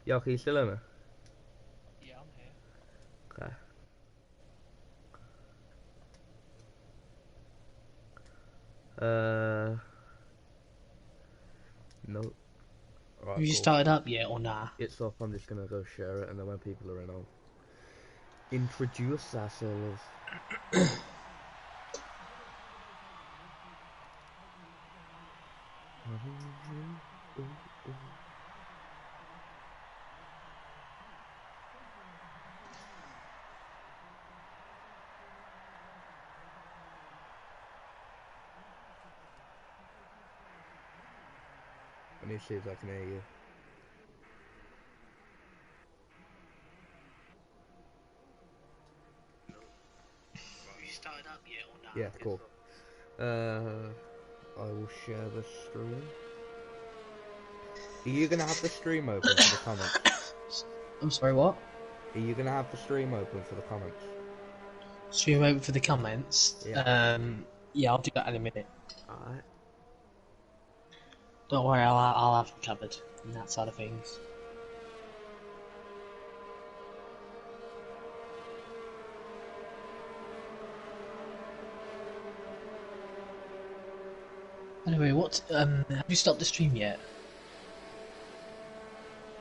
Yo, can you still in it? Yeah, I'm here. Okay. No. Have Alright, you cool. started up yet or nah? It's up, I'm just gonna go share it, and then when people are in, I'll introduce ourselves. Let me see if I can hear you. Have you started up yet or nah? Yeah, cool. I will share the stream. Are you gonna have the stream open for the comments? I'm sorry, what? Are you gonna have the stream open for the comments? Stream over for the comments. Yeah. Yeah, I'll do that in a minute. Alright. Don't worry, I'll have you covered in that side of things. Anyway, what? Have you started the stream yet?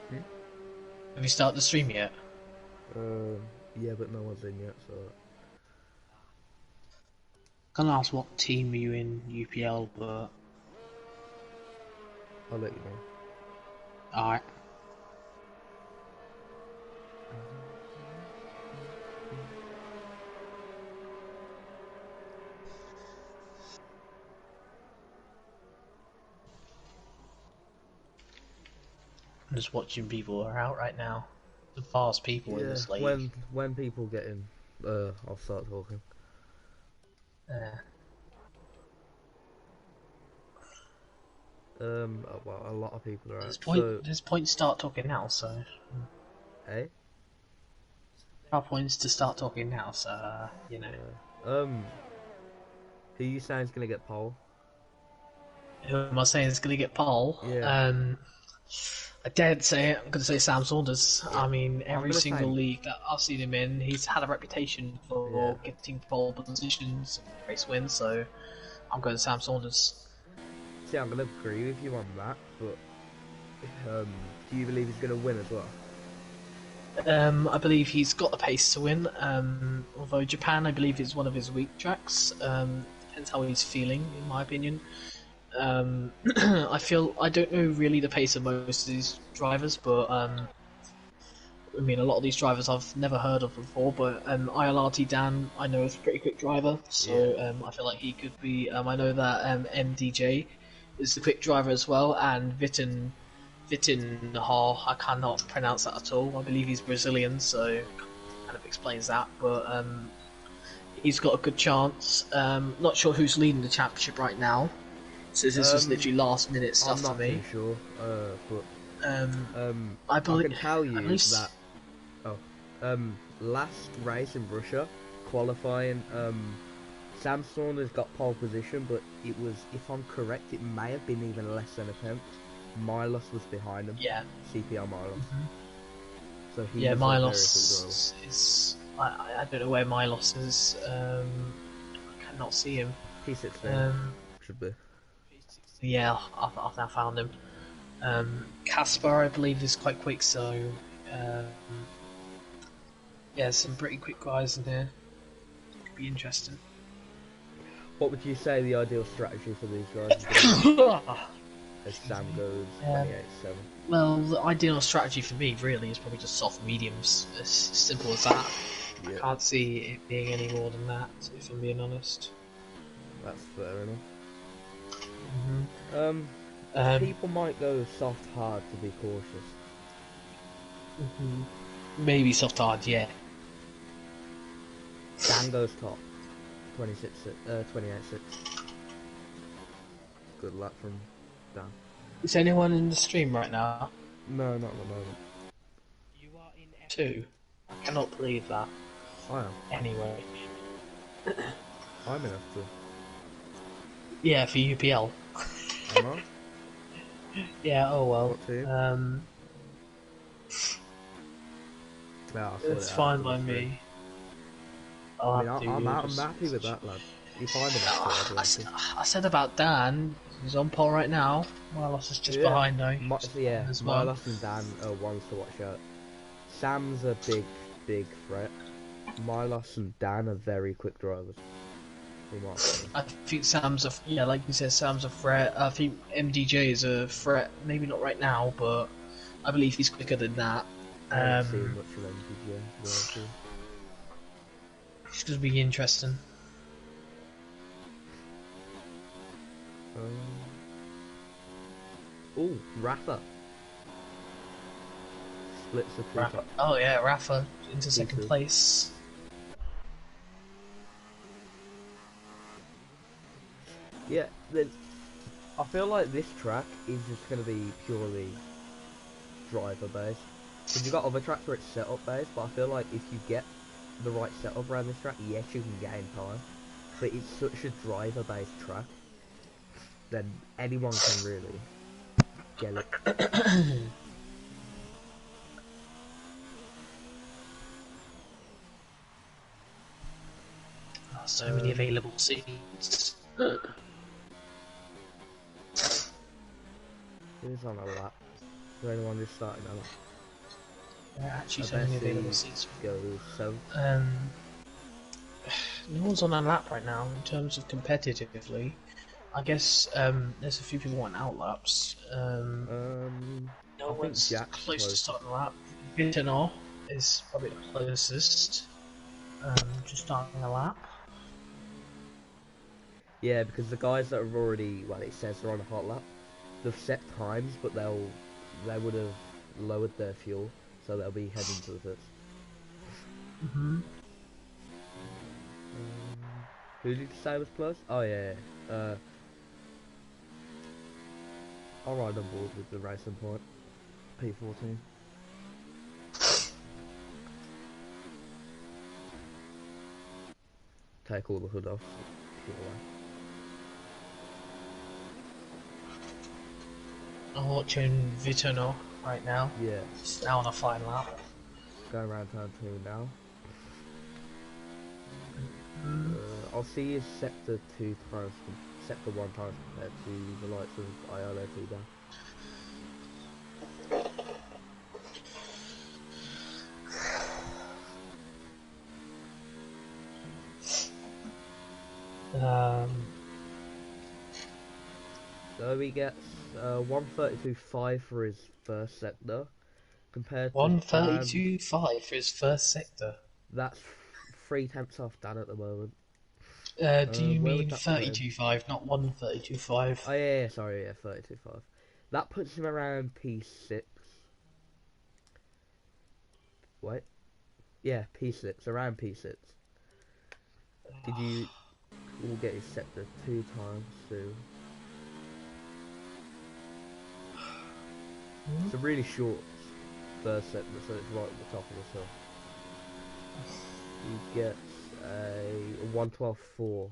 Hmm? Have you started the stream yet? Yeah, but no one's in yet, so... Gonna ask what team are you in UPL, but I'll let you know. alright. I'm just watching people who are out right now. The fast people in Yeah, this league. when people get in, I'll start talking. Well, a lot of people are out, so... There's point to start talking now, so... Hey? There are points to start talking now, so, you know. Yeah. Who you saying is gonna get pole? Who am I saying is going to get pole? Yeah. I dared say it, I'm going to say Sam Saunders. Yeah. I mean, every single say... league that I've seen him in, he's had a reputation for getting pole positions and race wins, so I'm going Sam Saunders. See, I'm gonna agree with you on that, but... do you believe he's gonna win as well? I believe he's got the pace to win, although Japan, I believe, is one of his weak tracks. Depends how he's feeling, in my opinion. I don't know really the pace of most of these drivers, but I mean, a lot of these drivers I've never heard of before, but ILRT Dan I know is a pretty quick driver, so I feel like he could be. I know that MDJ is the quick driver as well, and Vitinha, I cannot pronounce that at all. I believe he's Brazilian, so kind of explains that, but he's got a good chance. Not sure who's leading the championship right now. So this was literally last minute stuff for me. I'm not too sure, but I can tell you that last race in Russia, qualifying, Sam Saunders got pole position, but it was, if I'm correct, it may have been even less than a tenth. Milos was behind him. Yeah. CPR Milos. So he yeah, was Milos is. I don't know where Milos is. I cannot see him. P16 should be. Yeah, I've now found him. Caspar, I believe, is quite quick, so yeah, some pretty quick guys in here. Could be interesting. What would you say the ideal strategy for these guys as Sam goes 28-7? Well, the ideal strategy for me really is probably just soft mediums. As simple as that. Yeah. I can't see it being any more than that, if I'm being honest. That's fair enough. People might go soft hard to be cautious. Maybe soft hard, yeah. Dan goes top. 28-6. Good luck from Dan. Is anyone in the stream right now? No, not at the moment. You are in F2? I cannot believe that. I am. Anyway. I'm in F2. Yeah, for UPL. Am I? Yeah, oh well. What team? Yeah, I'll sort It's it out fine for by the stream. me. I I'll mean, have to, I'm just happy with that, lad. If I'm an expert, I'll be happy. I said about Dan, he's on pole right now. Milos is just Yeah, behind though. yeah. As well. Milos and Dan are ones to watch out. Sam's a big threat. Milos and Dan are very quick drivers. I think Sam's like you said, Sam's a threat. I think MDJ is a threat. Maybe not right now, but I believe he's quicker than that. I haven't seen much of MDJ. It's going to be interesting. Oh, Rafa. Splits the two. Rafa. Oh yeah, Rafa into second place. Yeah, then I feel like this track is just going to be purely driver based. Because you've got other tracks where it's setup based, but I feel like if you get the right setup around this track, yes, you can gain time. But it's such a driver based track, then anyone can really get it. So many available seats. Who's on a lap? Is there anyone just starting a lap? There are actually so many available seats. Go so. No one's on a lap right now in terms of competitively. I guess there's a few people want outlaps. No one's close to starting a lap. Invitational is probably the closest. Just starting a lap. Yeah, because the guys that have already, well, it says they're on a hot lap, they've set times, but they would have lowered their fuel, so they'll be heading to the pits. Who did you say was close? Oh yeah. I'll ride on board with the racing point. P14. Take all the hood off. I'm watching Vitano right now. Yeah. It's now on a fine lap. Going around turn 2 now. I'll see you sector 2 times, sector 1 times compared to the likes of ILRGT down. So he gets 132.5 for his first sector, compared to 132.5 for his first sector. That's 3 tenths off Dan at the moment. Do you mean 32.5, not 132.5? Oh yeah, sorry, yeah, 32.5. That puts him around P6. Wait, yeah, P6, around P6. We'll get his sector 2 times soon. It's a really short first sector, so it's right at the top of the hill. He gets a 112.4.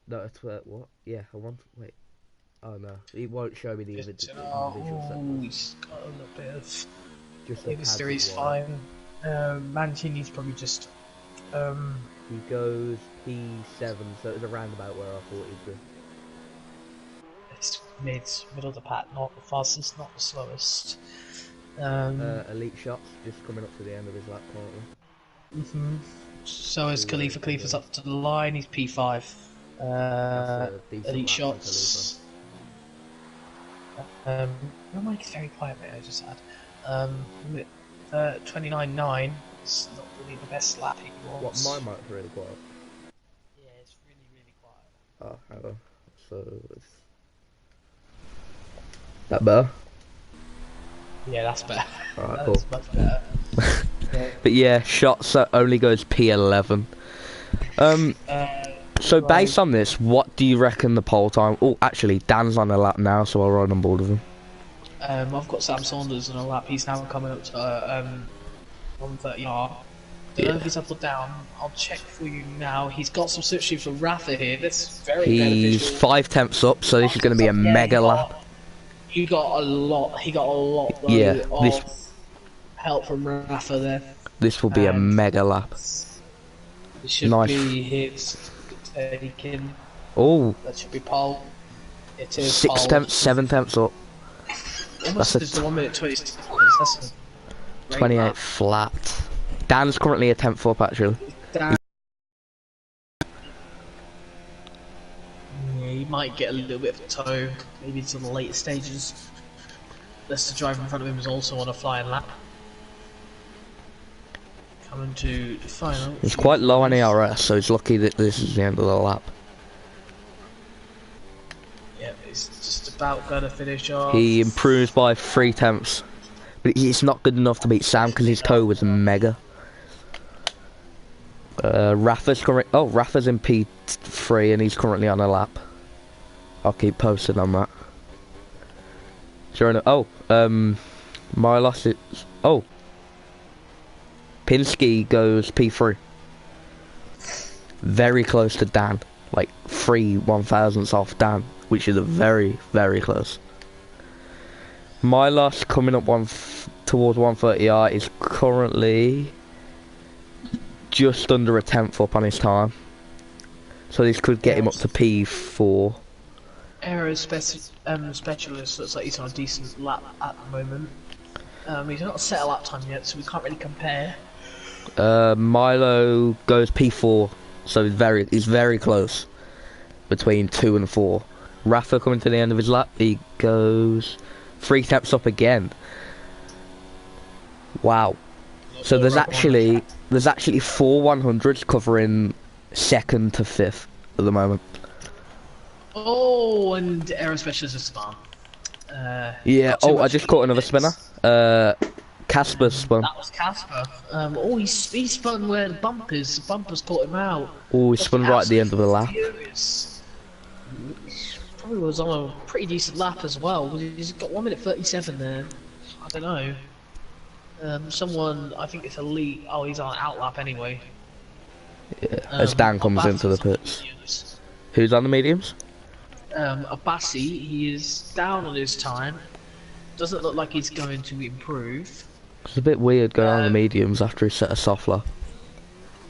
No, a what? Yeah, a one. Wait. Oh no, it won't show me the individual sectors. He's got a little bit of. Just the series fine. Mancini's probably just. He goes P7, so it's around about where I thought he'd be. It's middle of the pack, not the fastest, not the slowest. Elite shots just coming up to the end of his lap currently. So is Khalifa. Khalifa's up to the line. He's P5. Elite shots. Your mic is very quiet, mate. I just had 29.9. It's not really the best lap he wants. What, my mic's really quiet? Yeah, it's really quiet. Oh, hang on. So it's that better? Yeah, that's better. Alright, That's cool. much better. But yeah, shots only goes P11. So based on this, what do you reckon the pole time? Oh, actually, Dan's on a lap now, so I'll ride on board with him. I've got Sam Saunders on a lap. He's now coming up to 130R. Don't know if he's up or down. I'll check for you now. He's got some substitutes for Rafa here. That's very beneficial. He's 5 tenths up, so this is going to be a mega lap. He got a lot Yeah, though of help from Rafa there. this will be a And mega lap. it should Nice. be his taking. Oh, That should be pole. It is 6 pole. tenths, 7 tenths up. Almost That's is the 1 minute 20 seconds. That's a great 28 lap. flat. Dan's currently a 10th up actually. Dan, yeah, he might get a little bit of a toe, maybe to the later stages. Unless the driver in front of him is also on a flying lap. Coming to the final. He's quite low on ERS, so he's lucky that this is the end of the lap. Yeah, he's just about going to finish off. He improves by 3 tenths. But it's not good enough to beat Sam because his toe was mega. Rafa's in P3 and he's currently on a lap. I'll keep posted on that. Sure enough. My loss is Pinsky goes P3. Very close to Dan. Like 3 1,000ths off Dan, which is a very, very close. My loss coming up towards 130R is currently just under a 10th up on his time. So this could get him up to P4. Aero specialist looks like he's on a decent lap at the moment. He's not set a lap time yet, so we can't really compare. Milo goes P4, so he's very close between 2 and 4. Rafa coming to the end of his lap, he goes 3 tenths up again. Wow. So there's actually 4 100s covering 2nd to 5th at the moment. Oh, and aero specialist is spun. Yeah. Oh, I just caught another spinner. Casper spun. That was Casper. He spun where the bump is. The bumper's caught him out. Oh, he spun right at the end of the lap. Furious. Probably was on a pretty decent lap as well. He's got 1 minute 37 there. I don't know. Someone, I think it's Elite. Oh, he's on an out lap anyway. Yeah, as Dan comes into the pits. Who's on the mediums? Abassi, he is down on his time. Doesn't look like he's going to improve. It's a bit weird going on the mediums after he set a soft lap.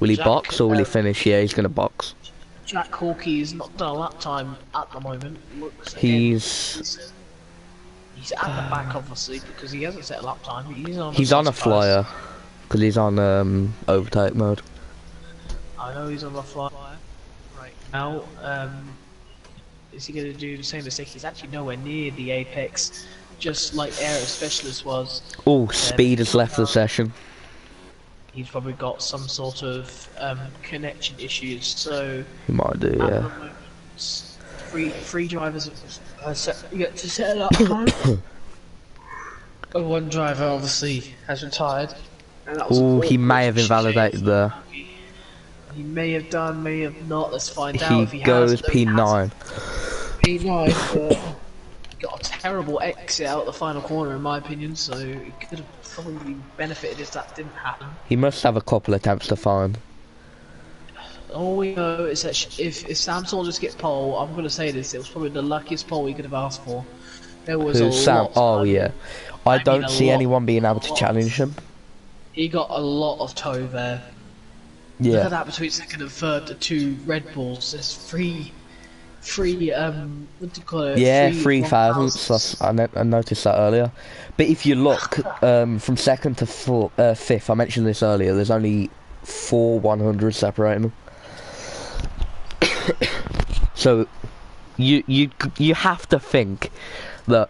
Will he box or will he finish? Yeah, he's going to box. Jack Hawkey is not done a lap time at the moment. He's at the back obviously because he hasn't set a lap time. He's on a flyer because he's on overtake mode. I know he's on a flyer right now. Is he going to do the same mistake? He's actually nowhere near the apex, just like Aero Specialist was. Oh, Speed has left the session. He's probably got some sort of connection issues, so... He might do, yeah. Three drivers get to set it up time. One driver obviously has retired. Oh, he may have invalidated there. He may have done, may have not. Let's find out if he goes has. P9. P9, but got a terrible exit out the final corner in my opinion, so it could have probably benefited if that didn't happen. He must have a couple attempts to find. All we know is that if Sam Saunders gets pole, I'm going to say this, it was probably the luckiest pole he could have asked for. There was a Sam? lot. Oh yeah. I don't see anyone being able to challenge him. He got a lot of toe there. Yeah. Look at that between second and third, the 2 Red Bulls. There's three what do you call it? Yeah, 3,000. I noticed that earlier. But if you look from second to 5th, I mentioned this earlier. There's only 4 100s separating them. So you have to think that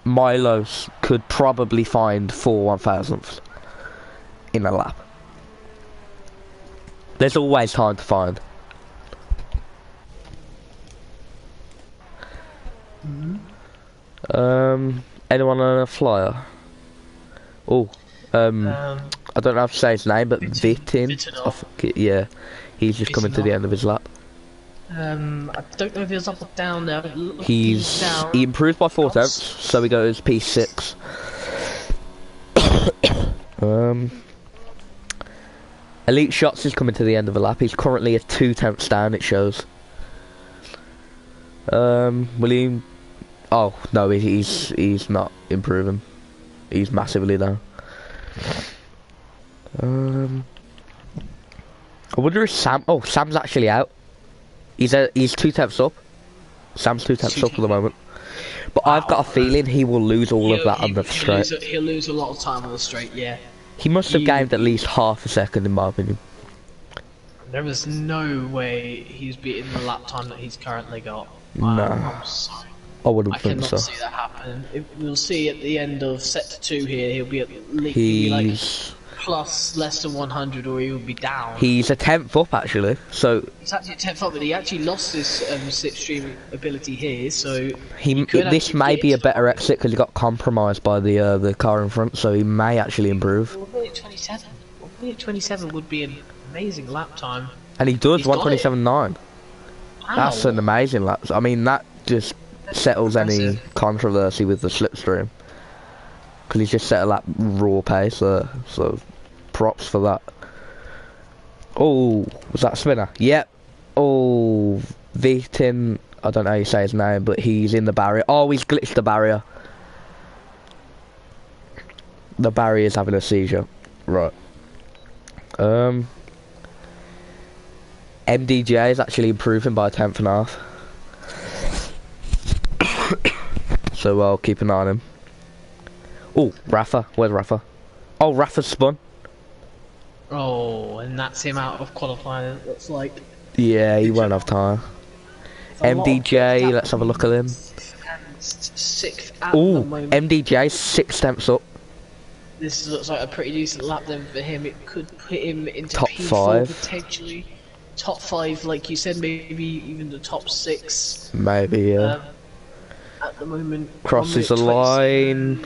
Milos could probably find 4 1,000ths in a lap. There's always time to find. Anyone on a flyer? Oh, I don't know how to say his name, but Vitin. Yeah, he's just coming to the end of his lap. I don't know if he was up or down there. He improved by 4 tenths, so he goes P6. Elite Shots is coming to the end of the lap. He's currently at 2 tenths down, it shows. William, Oh no, he's not improving. He's massively down. I wonder if Sam. Oh, Sam's actually out. He's 2 tenths up. Sam's 2 tenths up at the moment. But I've got a feeling he will lose all of that on the straight. He'll lose a lot of time on the straight, yeah. He must have gained at least half a second, in my opinion. There is no way he's beating the lap time that he's currently got. No. I'm sorry. I wouldn't think cannot so. see that happen. We'll see at the end of set 2 here, he'll be at least like plus less than 100, or he'll be down. He's a 10th up, actually. So he's actually a 10th up, but he actually lost his slipstream ability here, so this may be a better exit because he got compromised by the car in front, so he may actually improve. 27 would be an amazing lap time. And he does 127.9. Wow. That's an amazing lap. I mean, that just settles any controversy with the slipstream. Because he's just set a lap raw pace there, so props for that. Oh, was that a spinner? Yep. Oh, Vitin, I don't know how you say his name, but he's in the barrier. Oh, he's glitched the barrier. The barrier's having a seizure. Right. MDJ is actually improving by 1/10.5. So I'll keep an eye on him. Oh, Rafa. Where's Rafa? Oh, Rafa's spun. Oh, and that's him out of qualifying, it looks like. Yeah, he won't have time. MDJ, let's have a look at him. Sixth at Oh, the moment. MDJ, 6 tenths up. This looks like a pretty decent lap then for him. It could put him into Top P4 5. potentially. Top 5, like you said, maybe even the top 6. Maybe, yeah. At the moment. Crosses the line.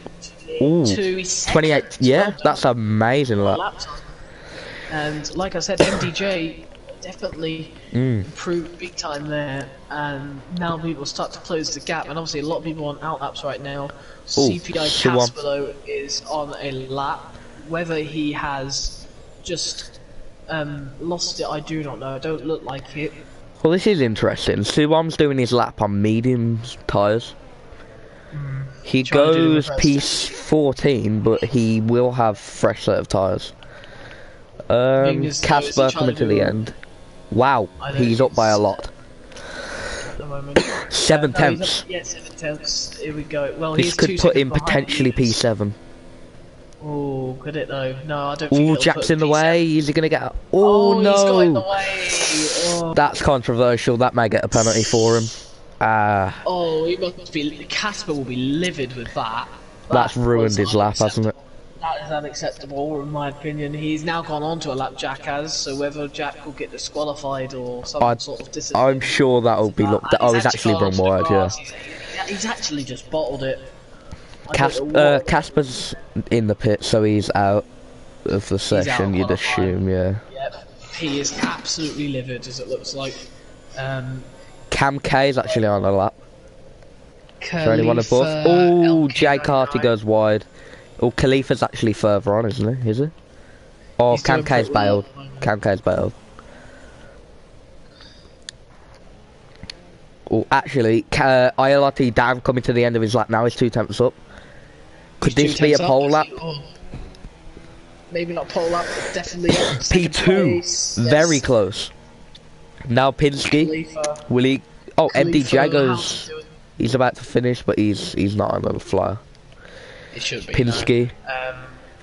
Ooh, 28. Yeah, that's an amazing lap. And like I said, MDJ definitely improved big time there. And now people start to close the gap. And obviously a lot of people on out laps right now. CPI Caspero is on a lap. Whether he has just lost it, I do not know. I don't look like it. Well, this is interesting. Suwam's doing his lap on medium tyres. He goes piece 14, but he will have fresh set of tyres. Casper coming to the end. Wow, he's up by a lot. At the moment. 7 tenths. Yeah, 7 tenths. Here we go. Well, this could put him potentially P7. Oh, could it though? No, I don't think. Oh, Jack's in the way. Is he gonna get? Oh no! He's got in the way. Oh. That's controversial. That may get a penalty for him. Oh, he must be. Casper will be livid with that. That's ruined his lap, hasn't it? That is unacceptable, in my opinion. He's now gone on to a lap Jack has, so whether Jack will get disqualified or some sort of discipline. I'm sure that'll be looked at. Oh, he's actually wrong wide, yeah. He's actually just bottled it. Casper's in the pit, so he's out of the session, you'd assume, yeah. Yep, he is absolutely livid, as it looks like. Cam K is actually on a lap. Is there anyone above? Oh, Jay Carty goes wide. Oh, Khalifa's actually further on, isn't he? Is he? Oh, Cam K's bailed. Cam K's bailed. Oh, actually, ILRT Dan coming to the end of his lap now. He's 2 tenths up. Could this be a pole lap? Maybe not pole lap, but definitely P2. Very close. Now Pinsky. Will he? Oh, MDJ goes. He's about to finish, but he's not on the flyer. It should be. Pinsky.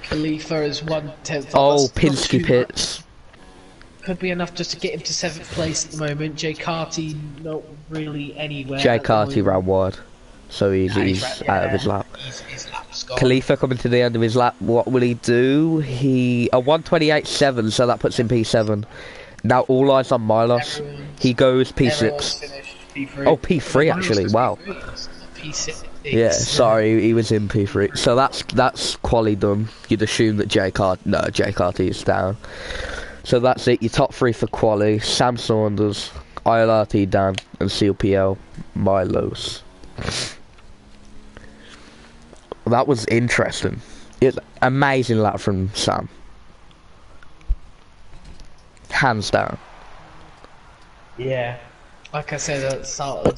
Khalifa is 1/10. Oh, Pinsky pits. Could be enough just to get him to 7th place at the moment. Jay Carty not really anywhere. Jay Carty ran wide, so he's out of his lap. His lap's gone. Khalifa coming to the end of his lap. What will he do? He a 128.7, so that puts him P7. Now all eyes on Milos. He goes P6. P3. Oh, P3 actually. Wow. P6. Yeah, sorry, he was in P3. So that's quali done. You'd assume that Jay Carty is down. So that's it. Your top 3 for quali: Sam Saunders, ILRT Dan, and CLPL Milos. That was interesting. It's amazing lap from Sam. Hands down. Yeah. Like I said at the start,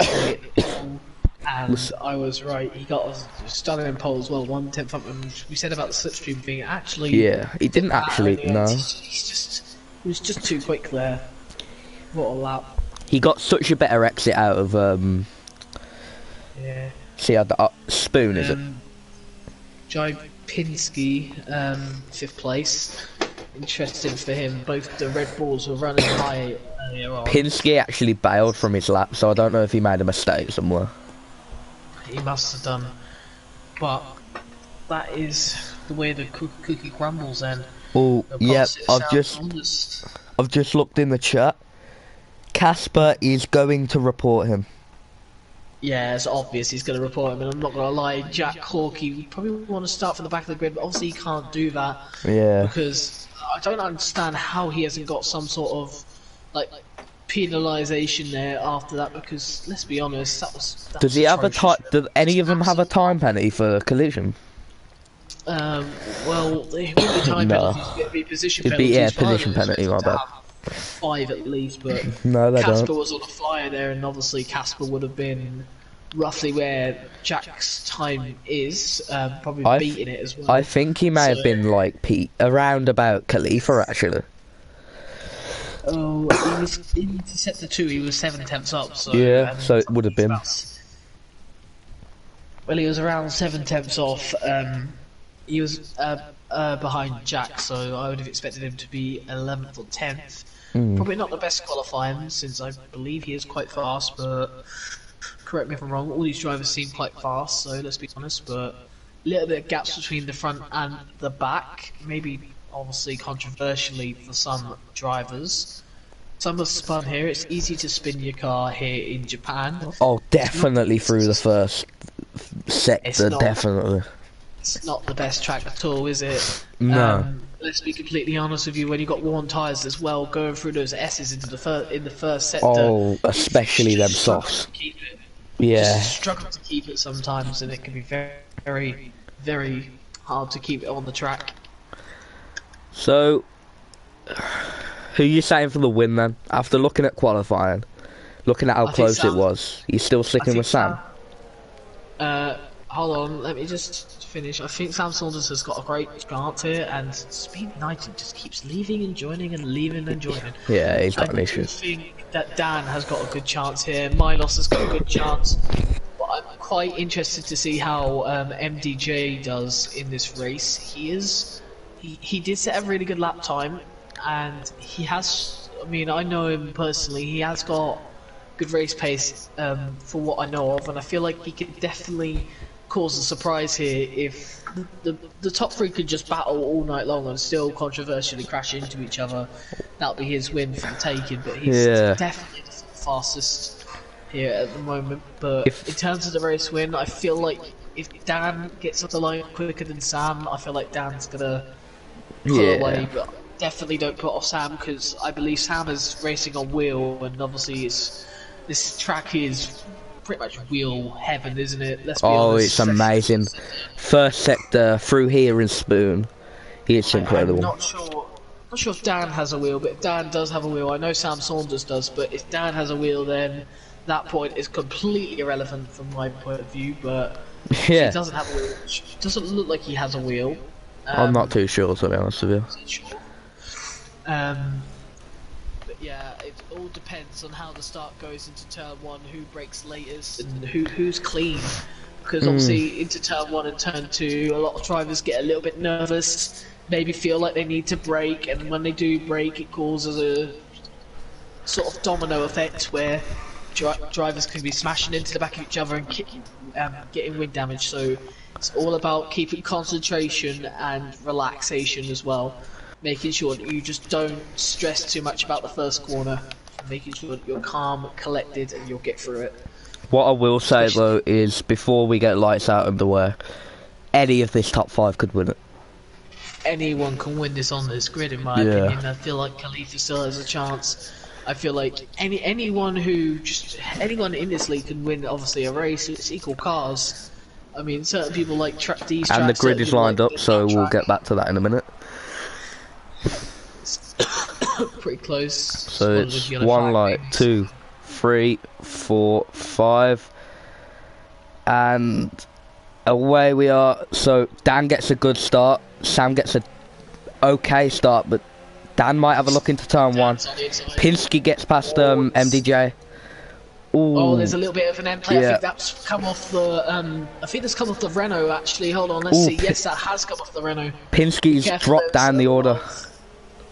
And I was right. He got a stunning pole as well, 1/10 up. And we said about the slipstream thing. Actually, Yeah, he didn't actually. in the end. No, He was just too quick there. What a lap! he got such a better exit out of Yeah. See how the Spoon is it? Jai Pinsky, 5th place. Interesting for him. Both the Red Bulls were running high earlier on. Pinsky actually bailed from his lap, so I don't know if he made a mistake somewhere. He must have done, but that is the way the cookie crumbles. Then. Oh, yep. I've just looked in the chat. Casper is going to report him. Yeah, it's obvious he's going to report him, and I'm not going to lie, Jack Corky would probably want to start from the back of the grid, but obviously he can't do that. Yeah. Because I don't understand how he hasn't got some sort of like penalisation there after that. Because let's be honest, that's Does he have a time? Do any of them have a time penalty? penalty for collision? Well, it wouldn't be time No. penalties, it'd be position It'd be, penalties. position penalty, my bad. 5 at least, but No, they Casper don't. was on a flyer there, and obviously Casper would have been roughly where Jack's time is, probably beating it as well. I think he may have been like around about Khalifa actually. Oh, he was in sector 2. He was 7/10 up. So Yeah, so it would have been. Well, he was around 7/10 off. He was behind Jack, so I would have expected him to be 11th or 10th. Probably not the best qualifying, since I believe he is quite fast, but correct me if I'm wrong, all these drivers seem quite fast, so let's be honest, but a little bit of gaps between the front and the back, maybe obviously controversially for some drivers. Some have spun here, it's easy to spin your car here in Japan. Oh, definitely through the first sector, definitely. It's not the best track at all, is it? No. Let's be completely honest with you. When you got worn tyres as well, going through those S's into the first sector. Oh, especially them softs. Yeah. Just struggle to keep it sometimes, and it can be very, very, very hard to keep it on the track. So, who are you saying for the win then? After looking at qualifying, looking at how close it was, you still sticking with Sam? Hold on, let me just finish. I think Sam Saunders has got a great chance here, and Speed United just keeps leaving and joining and leaving and joining. Yeah, he's got an issue. I think that Dan has got a good chance here. Milos has got a good chance. But I'm quite interested to see how MDJ does in this race. He did set a really good lap time, and he has. I mean, I know him personally. He has got good race pace for what I know of, and I feel like he could definitely cause a surprise here if the top 3 could just battle all night long and still controversially crash into each other. That'll be his win for the taking, but he's definitely the fastest here at the moment. But in terms of the race win, I feel like if Dan gets up the line quicker than Sam, I feel like Dan's gonna pull away, but definitely don't put off Sam, because I believe Sam is racing on wheel, and obviously this track is pretty much wheel heaven, isn't it? Let's be honest. It's amazing. First sector through here in Spoon. It's incredible. I'm not sure if Dan has a wheel, but if Dan does have a wheel, I know Sam Saunders does, but if Dan has a wheel, then that point is completely irrelevant from my point of view, but if he doesn't have a wheel, which doesn't look like he has a wheel. I'm not too sure, to be honest with you. But yeah, it all depends on how the start goes into turn 1, who breaks latest, and who's clean. Because obviously into turn 1 and turn 2, a lot of drivers get a little bit nervous, maybe feel like they need to brake, and when they do brake, it causes a sort of domino effect where drivers can be smashing into the back of each other and getting wind damage. So it's all about keeping concentration and relaxation as well. Making sure that you just don't stress too much about the first corner, making sure that you're calm, collected, and you'll get through it. What I will say though is, before we get lights out underwear, any of this top 5 could win it. Anyone can win this on this grid, in my opinion. I feel like Khalifa still has a chance. I feel like anyone in this league can win. Obviously, a race. It's equal cars. I mean, certain people like these tracks. And the grid is lined up, so we'll get back to that in a minute. Pretty close. So it's 1 light, 2, 3, 4, 5. And away we are. So Dan gets a good start. Sam gets a okay start, but Dan might have a look into turn one. Pinsky gets past MDJ. Ooh. Oh, there's a little bit of an end play. Yeah. I think that's come off the. I think that's come off the Renault. Actually, hold on. Let's see. Yes, that has come off the Renault. Pinsky's dropped down the order.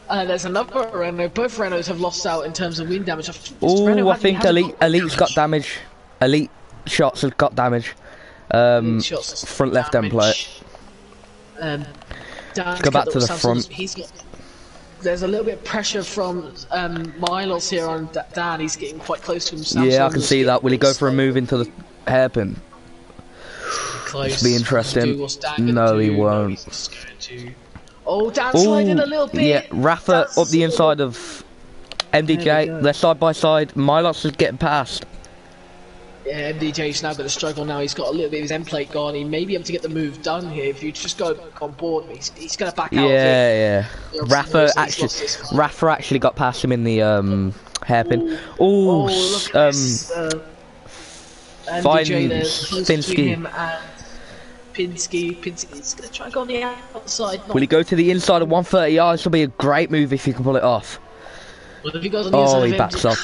There's another Renault. Both Renaults have lost out in terms of wind damage. Oh, I think Elite's got damage. Elite shots have got damage. Front left end plate. Let's go back to the front. There's a little bit of pressure from Milos here on Dan. He's getting quite close to himself. Yeah, I can see that. Will he go for a move into the hairpin? It'll be interesting. No, he won't. Oh, Dan sliding a little bit. Yeah, Rafa up the inside of MDJ. They're side by side. Milos is getting past. Yeah, MDJ's now going to struggle now. He's got a little bit of his end plate gone. He may be able to get the move done here if you just go on board. He's going to back out. Yeah. Rafa actually got past him in the hairpin. Oh, finds Pinsky. Pinsky's going to try and go on the outside. Will he go to the inside of 130? Oh, this will be a great move if he can pull it off. Well, if he goes on the inside he backs off.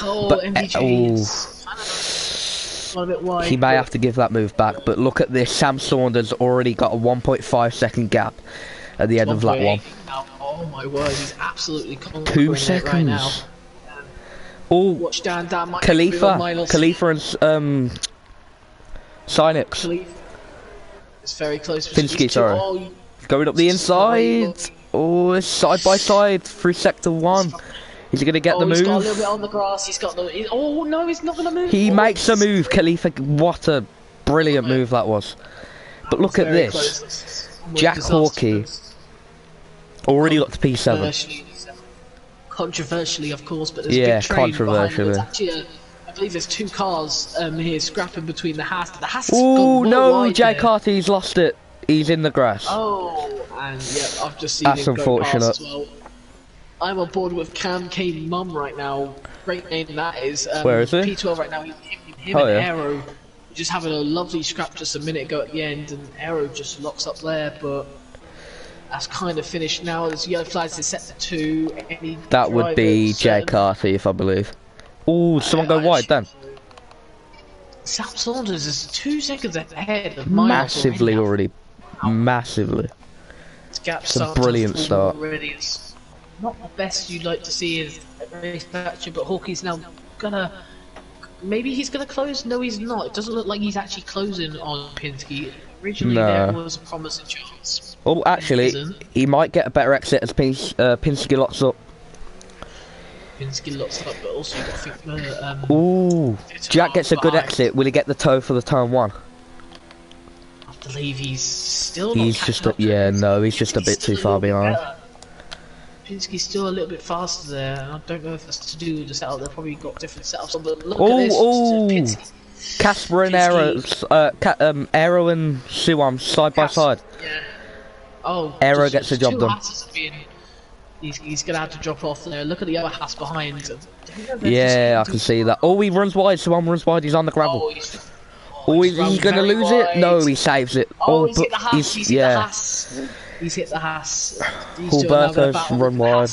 But a bit wide, he may have to give that move back, but look at this. Sam Saunders already got a 1.5 second gap at the end of lap 1. Oh my word, he's absolutely 2 seconds. Right now. Watch Dan might Khalifa and Synix. It's very close. Pinsky, sorry. Going up the inside. Oh, it's side by side through sector 1. Is he going to get the move? He's got a little bit on the grass. He's got the. Oh no, he's not going to move. He makes a move, Khalifa. What a brilliant move that was. But look at this. Jack Hawkey already got to P7. Controversially, of course, but there's a big train controversially. Actually, I believe there's 2 cars here scrapping between the Haas. The Haas has gone no, wide Jay Carty's lost it. He's in the grass. Oh, and yeah, I've just seen That's him unfortunate. Go past as well. I'm on board with Cam K Mum right now. Great name that is. Where is he? P12 right now. Him and Aero just having a lovely scrap just a minute ago at the end, and Aero just locks up there, but that's kind of finished now. There's yellow flags in sector 2. That would be Jay Carty, if I believe. Oh, someone go wide then. Sam Saunders is 2 seconds ahead of Massively already. Massively. It's a brilliant start. Already. It's not the best you'd like to see as a race match, but Hawkey's now gonna. Maybe he's gonna close. No, he's not. It doesn't look like he's actually closing on Pinsky. Originally, there was a promising chance. Oh, actually, he might get a better exit as Pinsky locks up. Pinsky locks up, but also you've got to think. Ooh, Jack gets a good exit. Will he get the toe for the turn 1? I believe he's still. He's just he's just a bit too far behind. Pinsky's still a little bit faster there, and I don't know if that's to do with the setup. They've probably got different setups on, but look at this. Casper and Aero and Suam side by side. Yeah. Oh, Aero gets the job done. He's gonna have to drop off there. Look at the other Haas behind. Yeah, I can see that. Oh, he runs wide. Suam runs wide. He's on the gravel. He's gonna lose it. No, he saves it. He's hit the Haas. He's hit the Haas. Alberto's run wide.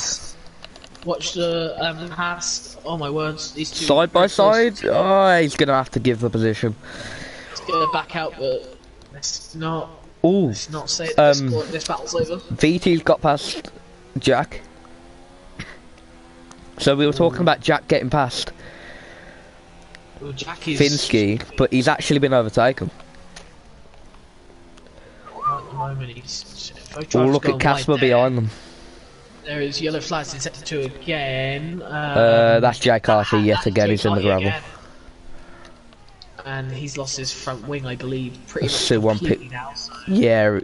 Watch the Haas. Oh my words, these two side by side. Oh, he's gonna have to give the position. He's gonna back out, but let's not. Ooh. Let's not say this battle's over. VT's got past Jack. So we were talking about Jack getting past Pinsky, but he's actually been overtaken. At the moment, he's. Look at Casper behind them. There is yellow flags in sector 2 again. That's Jay Carty yet again. He's in the gravel. And he's lost his front wing, I believe, pretty much completely now. So. Yeah,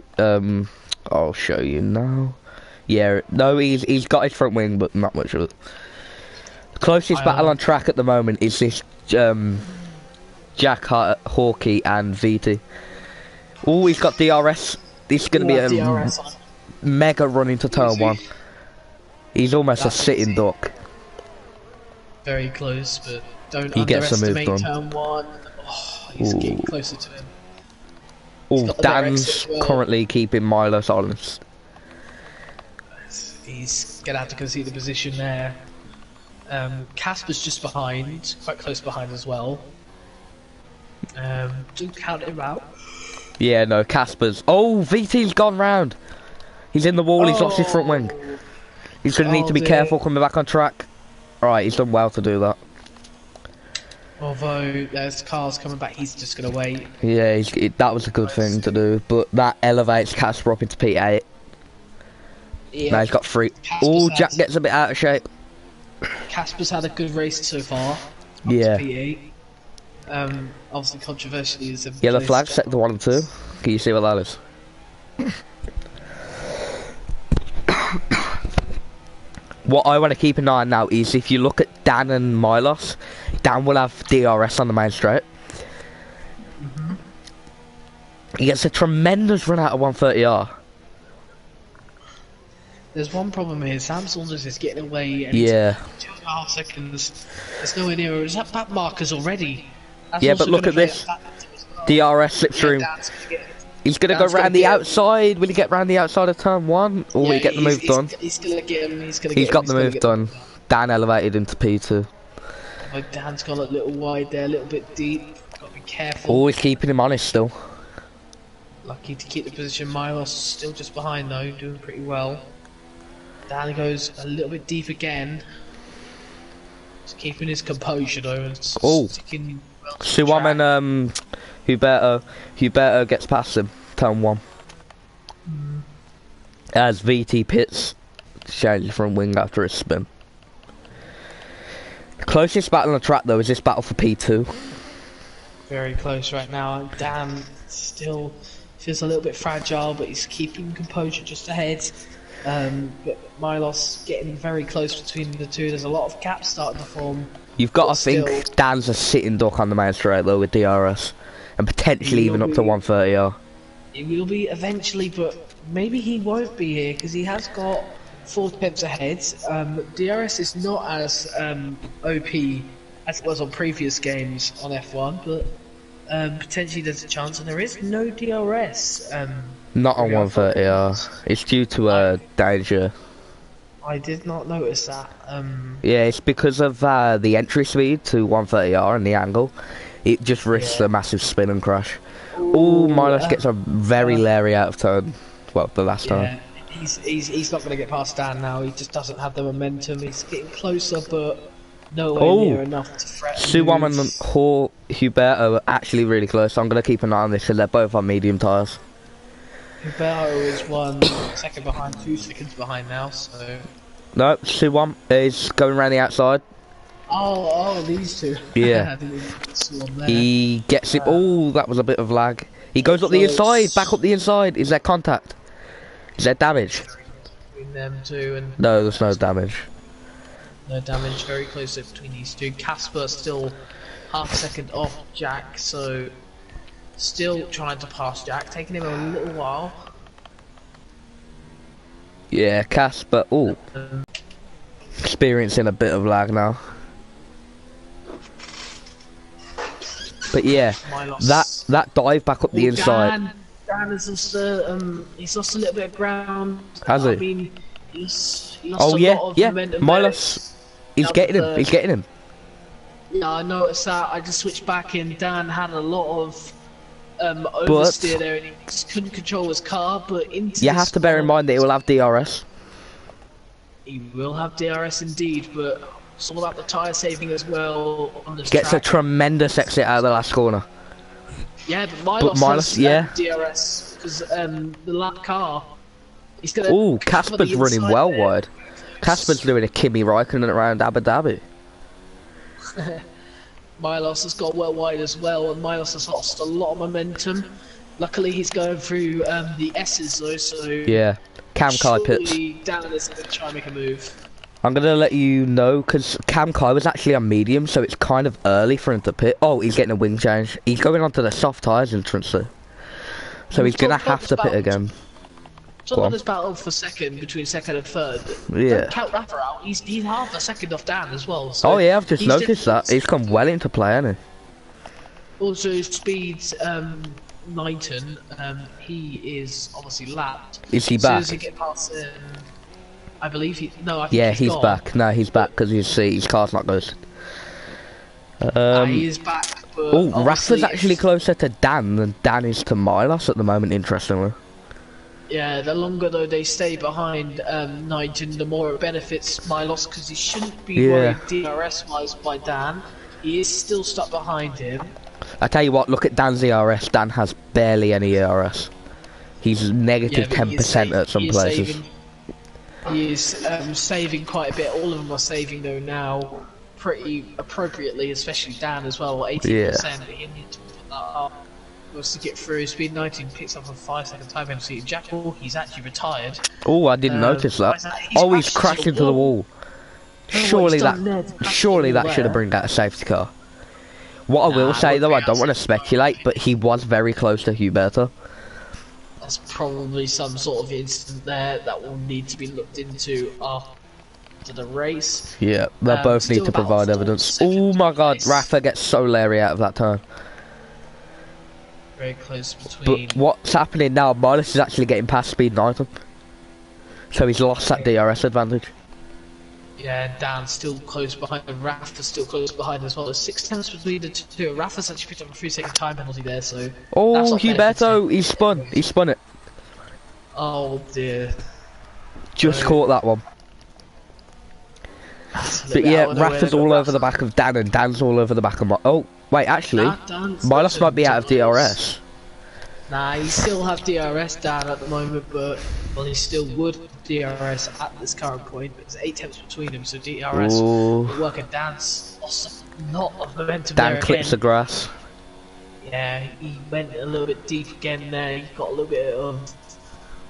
I'll show you now. Yeah, no, he's got his front wing, but not much of it. The closest battle on track at the moment is this Jack Hawkey and VT. Oh, he's got DRS. This is going to be a mega run into turn 1. He's almost a sitting duck. Very close, but don't he gets a move underestimate done. turn 1. Oh, he's getting closer to him. Oh, Dan's currently keeping Milo silence. He's gonna have to concede the position there. Casper's just behind, quite close behind as well. Do count him out. Yeah, no, Casper's. Oh, VT's gone round. He's in the wall. He's lost his front wing. He's gonna need to be careful coming back on track. All right, he's done well to do that. Although there's cars coming back, he's just gonna wait. Yeah, that was a good thing to do, but that elevates Casper up into P8. Yeah. Now he's got 3. Oh, Jack gets a bit out of shape. Casper's had a good race so far. Yeah. P8. Obviously controversially is a yellow flag, sector 1 and 2. Can you see what that is? What I want to keep an eye on now is if you look at Dan and Milos, Dan will have DRS on the main straight. He gets a tremendous run out of 130R. There's one problem here. Sam Saunders is getting away. And 2.5 seconds. There's nowhere near. Is that back markers already? That's yeah, but look at this. DRS slipstream. He's gonna go round the outside. Will he get round the outside of turn 1, or will he get the move done? He's gonna get him. He's got the move done. Dan elevated into P2. Oh, Dan's gone a little wide there, a little bit deep. Gotta be careful. Always keeping him honest still. Lucky to keep the position. Milos still just behind though, doing pretty well. Dan goes a little bit deep again. Just keeping his composure though. And sticking well to Suwam and Huberto gets past him. Turn 1. As VT pits, changes from wing after a spin. The closest battle on the track though is this battle for P2. Very close right now. Dan still feels a little bit fragile, but he's keeping composure just ahead. But Milos getting very close between the two. There's a lot of gaps starting to form. You've got to think Dan's a sitting duck on the main straight though with DRS, and potentially even up to 130R. He will be eventually, but maybe he won't be here because he has got 4 tenths ahead. DRS is not as OP as it was on previous games on F1, but potentially there's a chance, and there is no DRS. Not on 130R. It's due to danger. I did not notice that. Yeah, it's because of the entry speed to 130R and the angle. It just risks a massive spin and crash. Oh, Milos gets a very Larry out of turn. Well, the last time. He's not going to get past Dan now. He just doesn't have the momentum. He's getting closer, but nowhere near enough to threaten. Suwam and Huberto are actually really close. I'm going to keep an eye on this because they're both on medium tyres. Huberto is 1 second behind, 2 seconds behind now, so... No, Suwam is going around the outside. Oh, these two. Yeah. He gets it. Oh, that was a bit of lag. He goes up the inside, back up the inside. Is there contact? Is there damage? Between them two and... No, there's no damage. No damage, very close between these two. Casper still half a second off Jack, so... Still trying to pass Jack, taking him a little while. Yeah, Casper. Oh, experiencing a bit of lag now. But yeah, that dive back up the inside. Dan has lost he's lost a little bit of ground. Has he? I mean, he's lost a lot of momentum. Milos, he's getting him. He's getting him. Yeah, I noticed that. I just switched back in. Dan had a lot of oversteer there, and he just couldn't control his car. But you have to bear in mind that he will have DRS. He will have DRS indeed, but it's all about the tyre saving as well on this Gets track. a tremendous exit out of the last corner. Yeah, but Milos has DRS because the lap car. He's gonna. Ooh, Casper's running well wide. Casper's doing a Kimi Raikkonen around Abu Dhabi. Milos has got well wide as well, and Milos has lost a lot of momentum. Luckily, he's going through the S's though, so yeah. Cam Kai pits. Dan is going to try and make a move. I'm going to let you know, because Cam Kai was actually on medium, so it's kind of early for him to pit. Oh, he's getting a wing change. He's going onto the soft tyres entrance though. So he's going to have to pit again. Talking about this battle for second, between second and third. Yeah. Don't count Rafa out. He's half a second off Dan as well. So oh yeah, I've just noticed that. He's come well into play, hasn't he? Also, speeds Knighton, he is obviously lapped. Is he As soon back? as he get past him, I believe he. No, I think Yeah, he's he's gone. back. No, he's back because his car's not ghosted. He is back, but Oh, obviously, Rafa's actually closer to Dan than Dan is to Milos at the moment, interestingly. yeah, the longer though they stay behind Knighton, the more it benefits Milos because he shouldn't be worried DRS-wise by Dan. He is still stuck behind him. I tell you what, look at Dan's ERS. Dan has barely any ERS. He's negative 10% at some places. He is saving quite a bit. All of them are saving though now pretty appropriately, especially Dan as well, 18%. Yeah. He needs to put that up. Was to get through. Speed 19 picks up a 5-second time penalty. Jackal, he's actually retired. Oh, I didn't notice that. He's crashed into the wall. Surely that should have brought out a safety car. What I will say though, I don't want to speculate, but he was very close to Huberto. There's probably some sort of incident there that will need to be looked into after the race. Yeah, they both need to provide evidence. Oh my god, Rafa gets so leery out of that turn. Very close between. But what's happening now, Milos is actually getting past Speed 19. So he's lost that DRS advantage. Yeah, Dan's still close behind, and Rafa's still close behind as well. There's 6 tenths between the two. Rafa's actually picked up a 3-second time penalty there, so. Oh, Huberto, he spun it. Oh dear. Just caught that one. But yeah, Rafa's all over the back of Dan, and Dan's all over the back of oh, wait, actually, Milos might be out of DRS. Nah, he still have DRS down at the moment, but well, he still would DRS at this current point. But there's 8 tenths between them, so DRS will work. And Dan's not of momentum. Dan clips the grass. Yeah, he went a little bit deep again there. He got a little bit of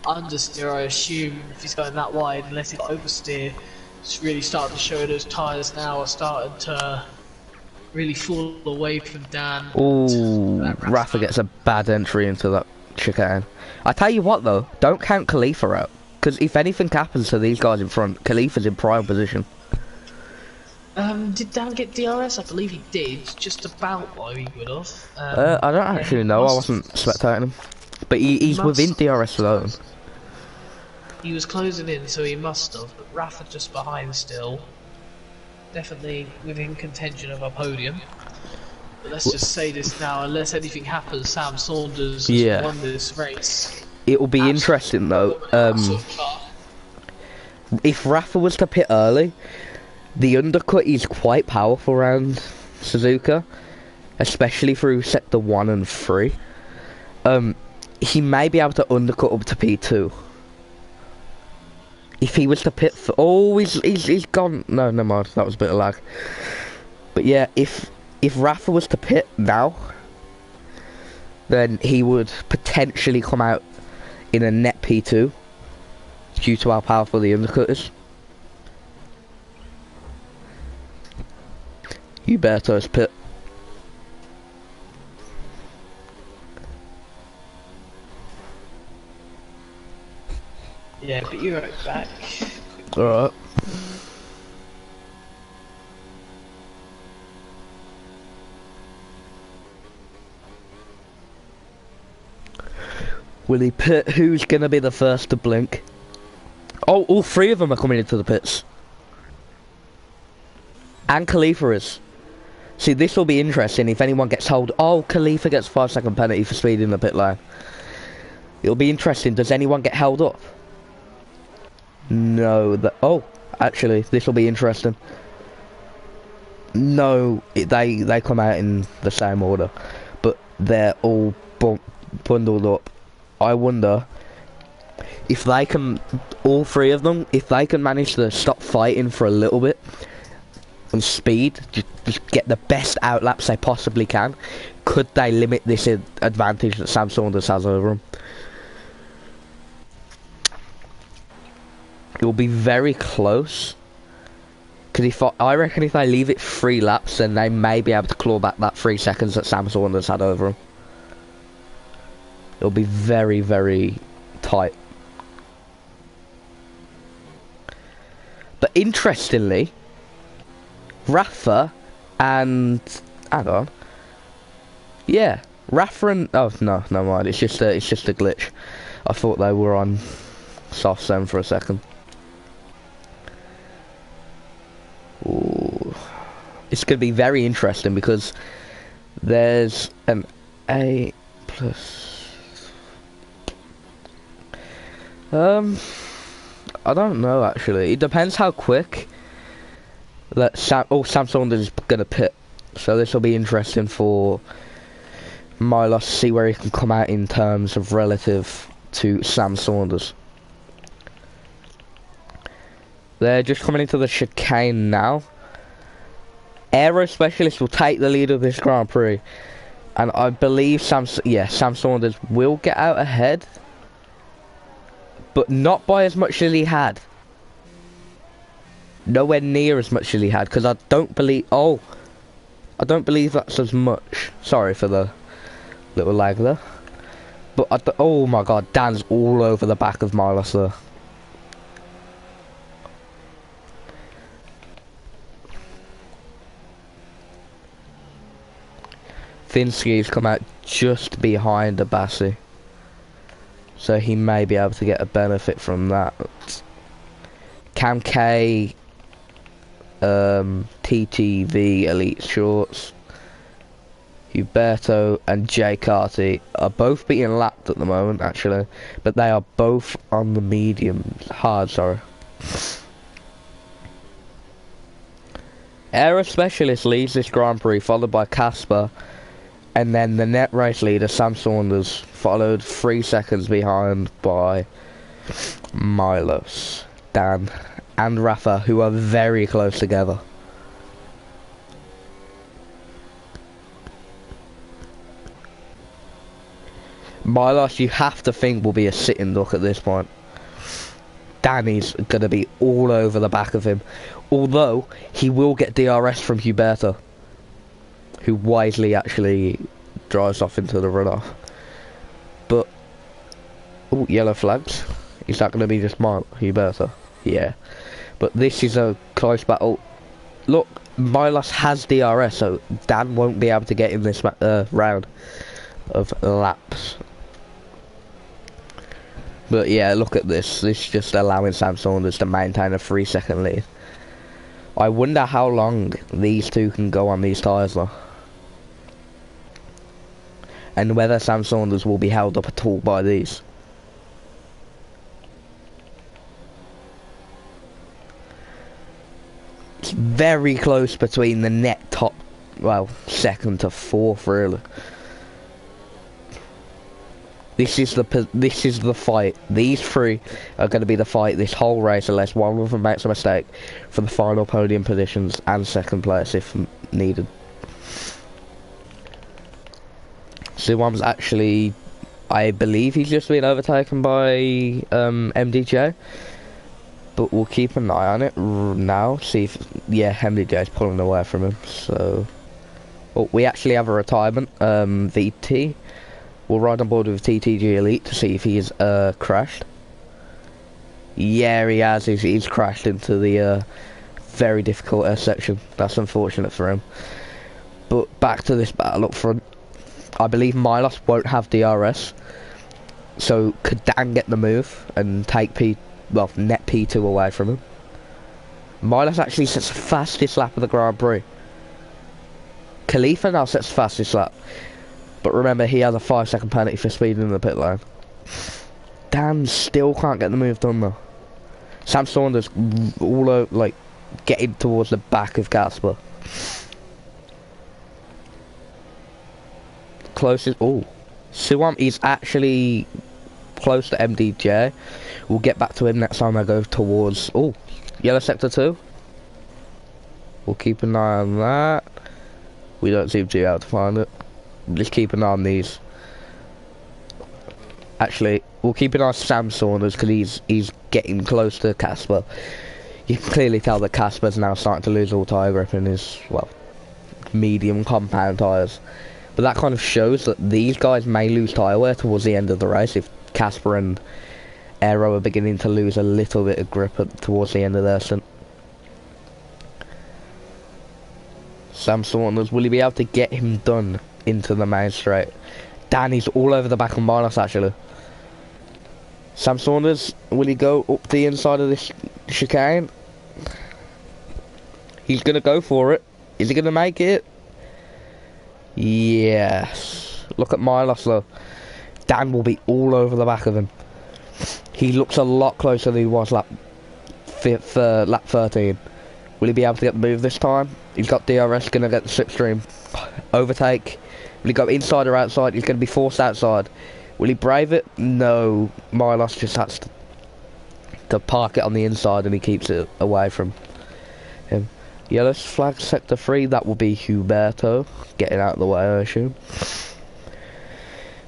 understeer, I assume, if he's going that wide, unless he got oversteer. It's really starting to show those tyres now are starting to really fall away from Dan. Ooh, Rafa gets a bad entry into that chicane. I tell you what though, don't count Khalifa out, because if anything happens to these guys in front, Khalifa's in prime position. Did Dan get DRS? I believe he did, just about what he would have. I don't actually know, I wasn't spectating him. But he's within DRS zone. He was closing in, so he must have, but Rafa just behind still. Definitely within contention of a podium. But let's just say this now, unless anything happens, Sam Saunders has won this race. It will be interesting though, if Rafa was to pit early, the undercut is quite powerful around Suzuka, especially through sector 1 and 3. He may be able to undercut up to P2. If he was to pit for... Oh, he's gone. No, never mind. That was a bit of lag. But yeah, if Rafa was to pit now, then he would potentially come out in a net P2 due to how powerful the undercut is. Huberto's pit. Yeah, but you're right back. Alright. Will he pit? Who's gonna be the first to blink? Oh, all 3 of them are coming into the pits. And Khalifa is. See, this will be interesting if anyone gets hold. Oh, Khalifa gets 5-second penalty for speeding the pit lane. It'll be interesting. Does anyone get held up? No. Oh, actually, this will be interesting. No, they come out in the same order, but they're all bundled up. I wonder if they can, all 3 of them, if they can manage to stop fighting for a little bit and speed, just get the best outlaps they possibly can. Could they limit this advantage that Sam Saunders has over them? It will be very close. Because I reckon if they leave it 3 laps, then they may be able to claw back that 3 seconds that Sam Saunders had over them. It'll be very, very tight. But interestingly, Rafa and... hang on. Yeah, Rafa and... Oh, no, never mind. It's just a glitch. I thought they were on soft zone for a second. Ooh. It's going to be very interesting because there's an A plus... I don't know, actually. It depends how quick that Sam Saunders is going to pit. So this will be interesting for Milos to see where he can come out in terms of relative to Sam Saunders. They're just coming into the chicane now. Aero Specialist will take the lead of this Grand Prix. And I believe Sam Saunders will get out ahead. But not by as much as he had. Nowhere near as much as he had. Because I don't believe... Oh! I don't believe that's as much. Sorry for the little lag there. But, oh my god, Dan's all over the back of Milos there. Finsky's come out just behind Abassi. So he may be able to get a benefit from that. Cam K, TTV Elite Shorts, Huberto and Jay Carty are both being lapped at the moment, actually. But they are both on the hard, sorry. Aero Specialist leads this Grand Prix, followed by Casper. And then the net race leader, Sam Saunders, followed 3 seconds behind by Milos, Dan, and Rafa, who are very close together. Milos, you have to think, will be a sitting duck at this point. Danny's going to be all over the back of him. Although, he will get DRS from Huberto, who wisely actually drives off into the runoff. But, oh, yellow flags. Is that going to be just Huberto? Yeah. But this is a close battle. Look, Milos has DRS, so Dan won't be able to get in this round of laps. But yeah, look at this. This is just allowing Sam Saunders to maintain a 3-second lead. I wonder how long these two can go on these tyres though. And whether Sam Saunders will be held up at all by these. It's very close between the net top, well, second to fourth really. This is the fight. These three are going to be the fight this whole race, unless one of them makes a mistake, for the final podium positions and second place if needed. Siwam's actually, I believe he's just been overtaken by MDJ, but we'll keep an eye on it now. See if MDJ's pulling away from him. So, oh, we actually have a retirement. VT. We'll ride on board with TTG Elite to see if he's crashed. Yeah, he has. He's crashed into the very difficult section. That's unfortunate for him. But back to this battle up front. I believe Milos won't have DRS. So could Dan get the move and take net P2 away from him? Milos actually sets the fastest lap of the Grand Prix. Khalifa now sets the fastest lap. But remember, he has a 5-second penalty for speeding in the pit lane. Dan still can't get the move done though. Sam Saunders all over, like, getting towards the back of Casper. Closest. Oh, Siwam is actually close to MDJ. We'll get back to him next time I go towards. Oh, yellow sector 2. We'll keep an eye on that. We don't seem to be able to find it. Just keep an eye on these. Actually, we'll keep an eye on Sam Saunders because he's getting close to Casper. You can clearly tell that Casper's now starting to lose all tyre grip in his, well, medium compound tyres. But that kind of shows that these guys may lose tyre wear towards the end of the race if Casper and Aero are beginning to lose a little bit of grip towards the end of their stint. Sam Saunders, will he be able to get him done into the main straight. Dan is all over the back of Milos actually. Sam Saunders, will he go up the inside of this chicane? He's gonna go for it. Is he gonna make it? Yes. Look at Milos though. Dan will be all over the back of him. He looks a lot closer than he was lap 13. Will he be able to get the move this time? He's got DRS, gonna get the slipstream. Overtake. Will he go inside or outside? He's gonna be forced outside. Will he brave it? No. Milos just has to park it on the inside and he keeps it away from him. Yellow flag sector 3, that will be Huberto getting out of the way, I assume.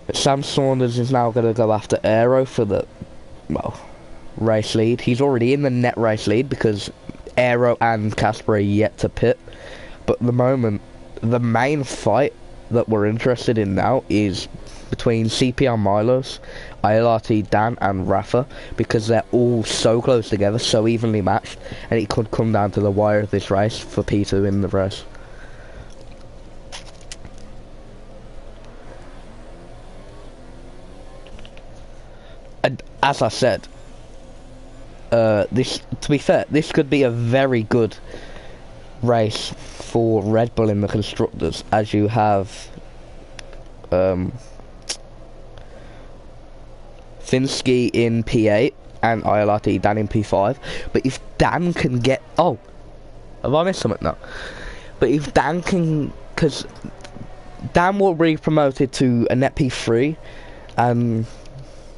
But Sam Saunders is now going to go after Aero for the, well, race lead. He's already in the net race lead because Aero and Casper are yet to pit. But at the moment, the main fight that we're interested in now is between CPR Milos, ILRT Dan and Rafa, because they're all so close together, so evenly matched, and it could come down to the wire of this race for P to win the race. And as I said, this, to be fair, this could be a very good race for Red Bull in the constructors, as you have Finsky in P8 and ILRT Dan in P5. But if Dan can get... Oh, have I missed something now? But if Dan can... Because Dan will be promoted to a net P3 and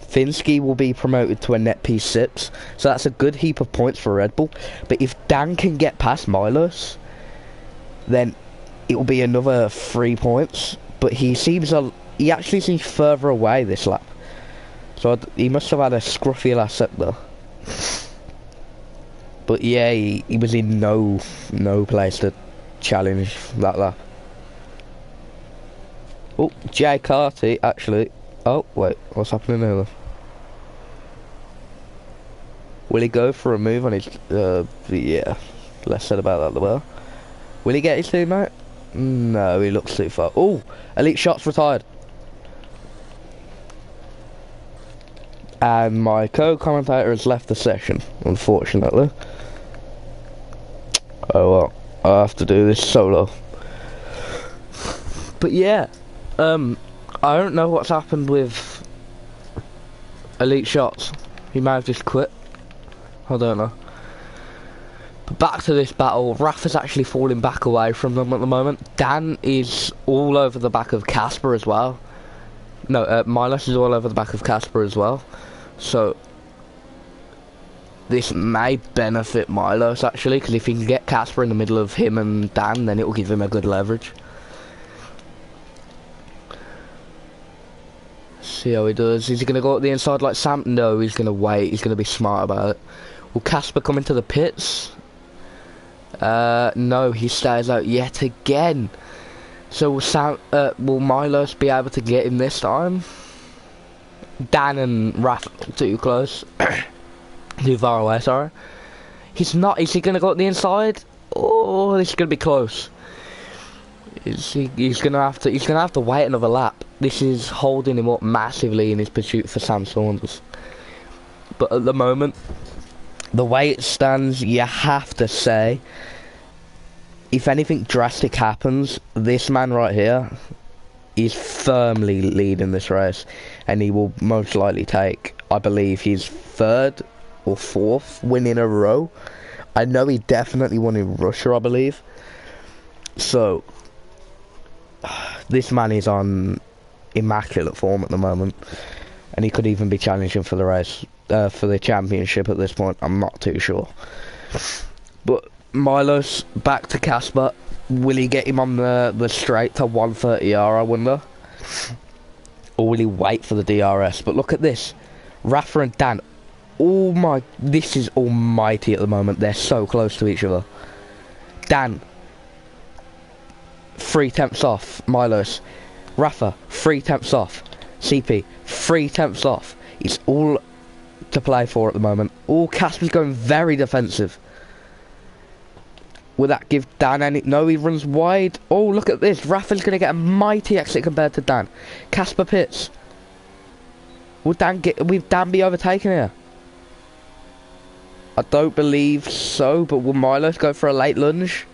Finsky will be promoted to a net P6. So that's a good heap of points for Red Bull. But if Dan can get past Milos, then it will be another 3 points. But he actually seems further away this lap. So he must have had a scruffy last sector. But yeah, he was in no place to challenge that lap. Oh, Jay Carty actually. Oh wait, what's happening here? Will he go for a move on his? Yeah, less said about that the better. Will he get his teammate? No, he looks too far. Oh, Elite Shots retired. And my co-commentator has left the session, unfortunately. Oh well, I'll have to do this solo. But yeah, I don't know what's happened with Elite Shots. He may have just quit. I don't know. But back to this battle, Rafa's actually falling back away from them at the moment. Dan is all over the back of Casper as well. No, Milos is all over the back of Casper as well. So this may benefit Milos actually, because if he can get Casper in the middle of him and Dan, then it will give him a good leverage. See how he does. Is he going to go up the inside like Sam? No, he's going to wait. He's going to be smart about it. Will Casper come into the pits? No, he stays out yet again. So will Milos be able to get him this time? Dan and Rafa too close. Too far away, sorry. He's not. Is he going to go up the inside? Oh, this is going to be close. He's going to have to wait another lap. This is holding him up massively in his pursuit for Sam Saunders. But at the moment, the way it stands, you have to say, if anything drastic happens, this man right here is firmly leading this race, and he will most likely take, I believe, his 3rd or 4th win in a row. I know he definitely won in Russia, I believe. So this man is on immaculate form at the moment, and he could even be challenging for the race, for the championship at this point. I'm not too sure. But Milos back to Casper. Will he get him on the straight to 130R, I wonder? Or will he wait for the DRS? But look at this. Rafa and Dan. Oh my, this is almighty at the moment. They're so close to each other. Dan, 3/10 off. Milos. Rafa, 3/10 off. CP, 3/10 off. It's all to play for at the moment. All Casper's going very defensive. Will that give Dan any... No, he runs wide. Oh, look at this. Rafa's going to get a mighty exit compared to Dan. Casper pits. Will Dan be overtaken here? I don't believe so, but will Milos go for a late lunge?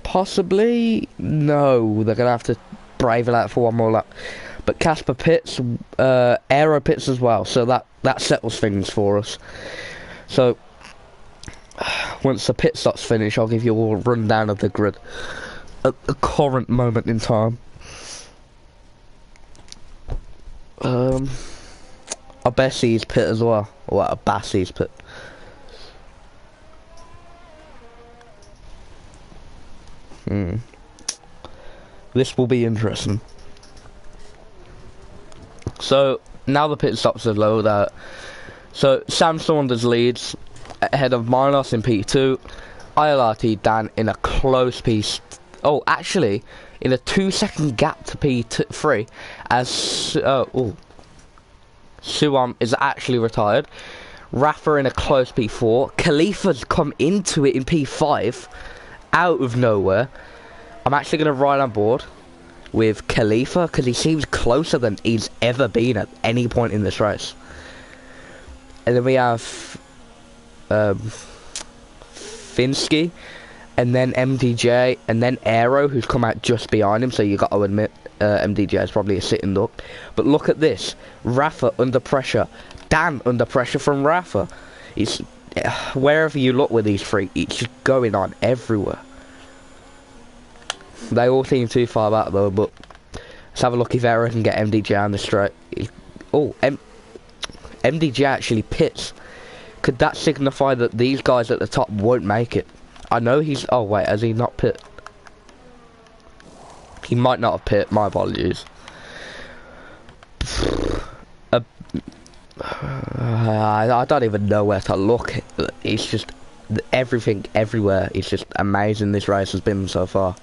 Possibly. No, they're going to have to brave it out for one more lap. But Casper pits, Aero pits as well, so that settles things for us. So, once the pit stops finish, I'll give you all a rundown of the grid at the current moment in time. A Bessie's pit as well, or a Bassie's pit. This will be interesting. So now the pit stops are low that. So Sam Saunders leads ahead of Milos in P2, ILRT Dan in a close piece. Oh, actually, in a 2-second gap to P3, as Suam is actually retired. Rafa in a close P4. Khalifa's come into it in P5, out of nowhere. I'm actually going to ride on board with Khalifa because he seems closer than he's ever been at any point in this race. And then we have Finsky, and then MDJ, and then Aero, who's come out just behind him, so you got to admit MDJ is probably a sitting duck. But look at this, Rafa under pressure, Dan under pressure from Rafa. It's wherever you look with these three, it's just going on everywhere. They all seem too far back though, but let's have a look if Aero can get MDJ on the straight. Oh, MDJ actually pits. Could that signify that these guys at the top won't make it? I know he's... Oh wait, has he not pit? He might not have pit, my apologies. I don't even know where to look. It's just... Everything, everywhere, it's just amazing this race has been so far.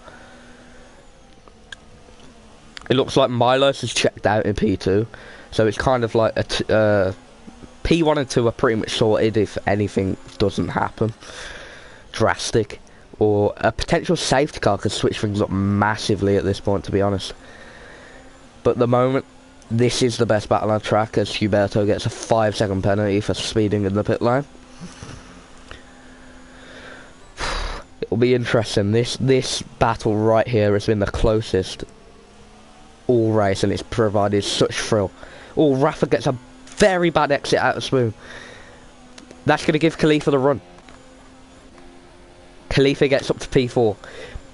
It looks like Milos is checked out in P2. So it's kind of like a... P1 and 2 are pretty much sorted if anything doesn't happen drastic, or a potential safety car could switch things up massively at this point, to be honest. But at the moment, this is the best battle on track, as Huberto gets a 5-second penalty for speeding in the pit lane. It'll be interesting. This battle right here has been the closest all race, and it's provided such thrill. Oh, Rafa gets a very bad exit out of Spoon. That's going to give Khalifa the run. Khalifa gets up to P4,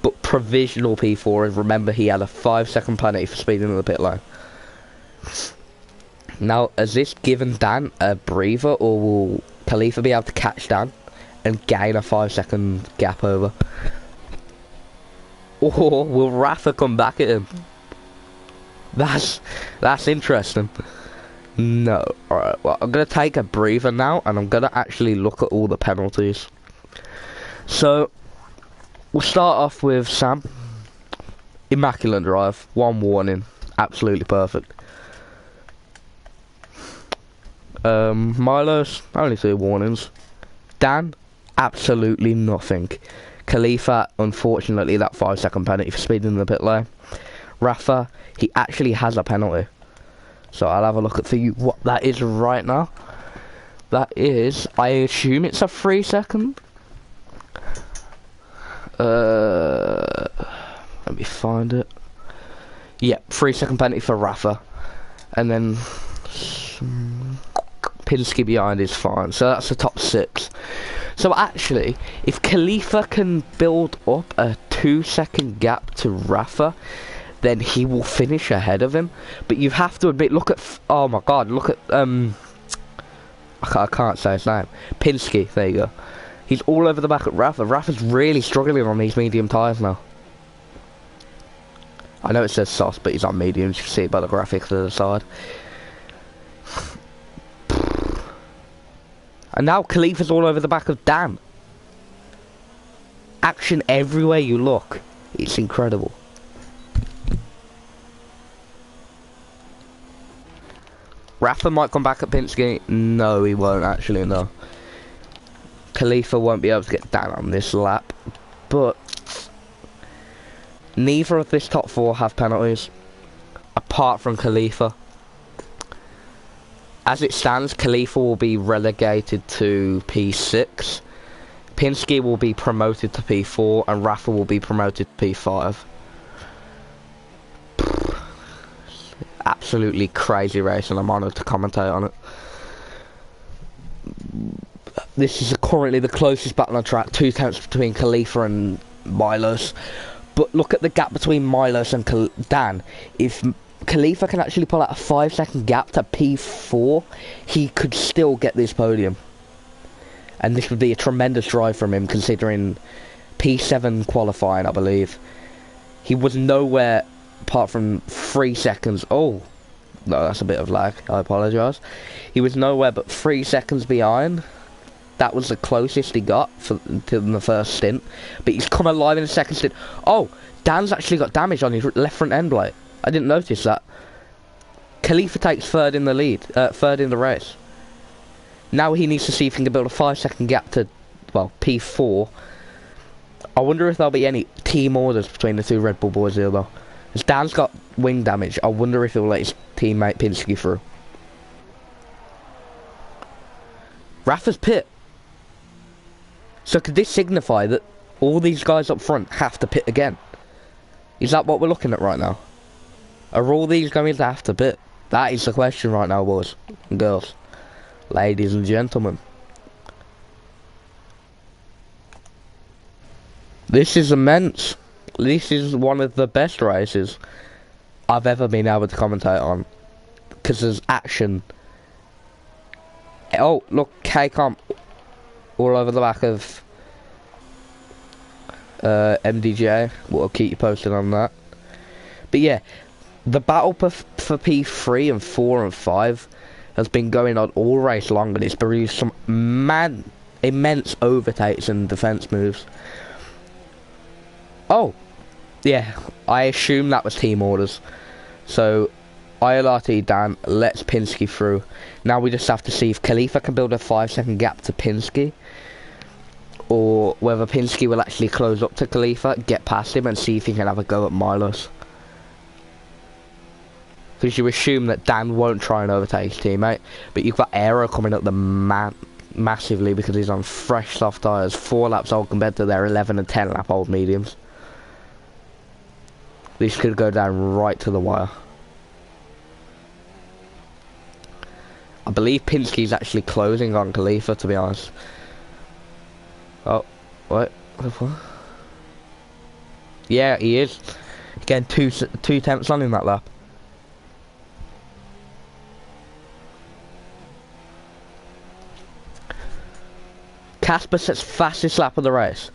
but provisional P4, and remember he had a 5-second penalty for speeding in the pit lane. Now, has this given Dan a breather, or will Khalifa be able to catch Dan and gain a 5-second gap over? Or will Rafa come back at him? That's interesting. No. Alright, well, I'm going to take a breather now, and I'm going to actually look at all the penalties. So, we'll start off with Sam. Immaculate drive. 1 warning. Absolutely perfect. Milos, only 2 warnings. Dan, absolutely nothing. Khalifa, unfortunately, that 5-second penalty for speeding in the pit lane. Rafa, he actually has a penalty. So I'll have a look at for you what that is right now. That is, I assume it's a 3-second. Let me find it. Yeah, 3-second penalty for Rafa. And then Pinsky behind is fine. So that's the top 6. So actually, if Khalifa can build up a 2-second gap to Rafa, then he will finish ahead of him. But you have to admit, look at... Oh my god, look at... I can't say his name. Pinsky, there you go. He's all over the back at Rafa. Rafa's really struggling on these medium tyres now. I know it says soft, but he's on mediums. You can see it by the graphics to the side. And now Khalifa's all over the back of Dan. Action everywhere you look. It's incredible. Rafa might come back at Pinsky. No, he won't actually, no. Khalifa won't be able to get Dan on this lap, but neither of this top 4 have penalties, apart from Khalifa. As it stands, Khalifa will be relegated to P6, Pinsky will be promoted to P4, and Rafa will be promoted to P5. Absolutely crazy race, and I'm honoured to commentate on it. This is currently the closest battle on track, 2 tenths between Khalifa and Milos. But look at the gap between Milos and Dan. If Khalifa can actually pull out a 5-second gap to P4, he could still get this podium. And this would be a tremendous drive from him, considering P7 qualifying, I believe. He was nowhere apart from 3 seconds. Oh, no, that's a bit of lag. I apologise. He was nowhere but 3 seconds behind. That was the closest he got to the first stint. But he's come alive in the second stint. Oh, Dan's actually got damage on his left front end plate. I didn't notice that. Khalifa takes third in the race. Now he needs to see if he can build a 5-second gap to, well, P4. I wonder if there'll be any team orders between the 2 Red Bull boys here, though. As Dan's got wing damage, I wonder if he'll let his teammate Pinsky through. Rafa's pit. So could this signify that all these guys up front have to pit again? Is that what we're looking at right now? Are all these going to have to pit? That is the question right now, boys and girls. Ladies and gentlemen. This is immense. This is one of the best races I've ever been able to commentate on. Because there's action. Oh, look, K-Comp all over the back of MDJ. We'll keep you posted on that. But yeah, the battle for P3 and 4 and 5 has been going on all race long, and it's produced some immense overtakes and defence moves. Oh, yeah, I assume that was team orders. So, ILRT Dan lets Pinsky through. Now we just have to see if Khalifa can build a 5-second gap to Pinsky, or whether Pinsky will actually close up to Khalifa, get past him, and see if he can have a go at Milos. Because you assume that Dan won't try and overtake his teammate, but you've got Aero coming up the massively because he's on fresh soft tyres, 4 laps old compared to their 11 and 10 lap old mediums. This could go down right to the wire. I believe Pinsky's actually closing on Khalifa, to be honest. Oh, what? Yeah, he is. Getting two tenths on in that lap. Casper sets fastest lap of the race,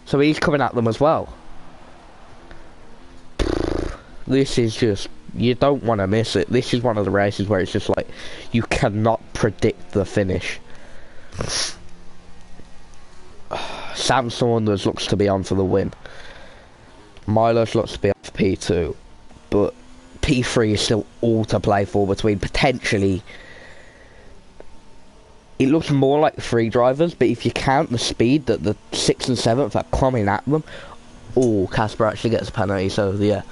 so he's coming at them as well. This is just, you don't want to miss it. This is one of the races where it's just like, you cannot predict the finish. Sam Saunders looks to be on for the win. Milos looks to be off P2, but P3 is still all to play for between potentially. It looks more like 3 drivers, but if you count the speed that the 6th and 7th are coming at them, oh, Casper actually gets a penalty, so yeah.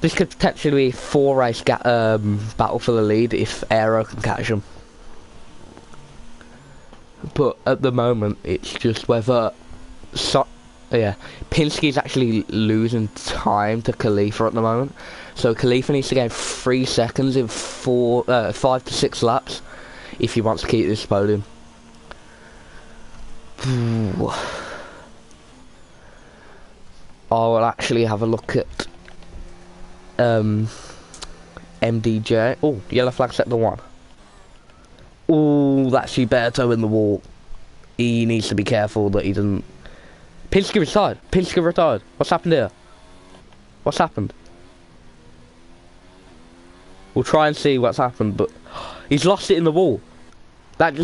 This could potentially be a 4-race battle for the lead if Aero can catch him. But at the moment, it's just whether... yeah, Pinsky's actually losing time to Khalifa at the moment. So Khalifa needs to gain 3 seconds in 5 to 6 laps if he wants to keep this podium. I'll actually have a look at MDJ. Oh, yellow flag set to 1. Oh, that's Gilberto in the wall. He needs to be careful that he doesn't. Pinsky retired. Pinsky retired. What's happened here? What's happened? We'll try and see what's happened, but he's lost it in the wall. That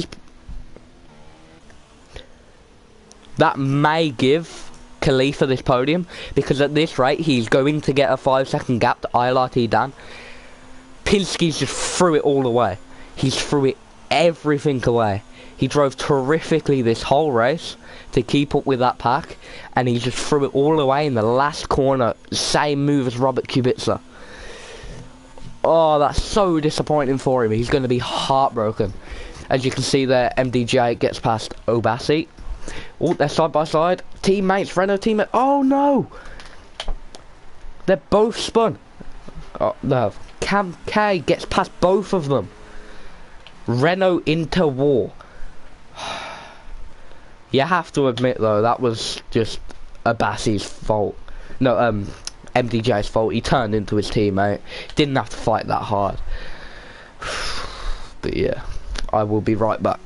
may give Khalifa this podium, because at this rate he's going to get a 5-second gap to ILRT Dan. Pinsky's just threw it all away. He's threw it everything away. He drove terrifically this whole race to keep up with that pack, and he just threw it all away in the last corner. Same move as Robert Kubica. Oh, that's so disappointing for him. He's going to be heartbroken. As you can see there, MDJ gets past Obasi. Oh, they're side by side. Teammates, Renault teammate. Oh no! They're both spun. Oh no. Cam K gets past both of them. Renault into wall. You have to admit though, that was just Obasi's fault. No, MDJ's fault. He turned into his teammate. Didn't have to fight that hard. But yeah, I will be right back.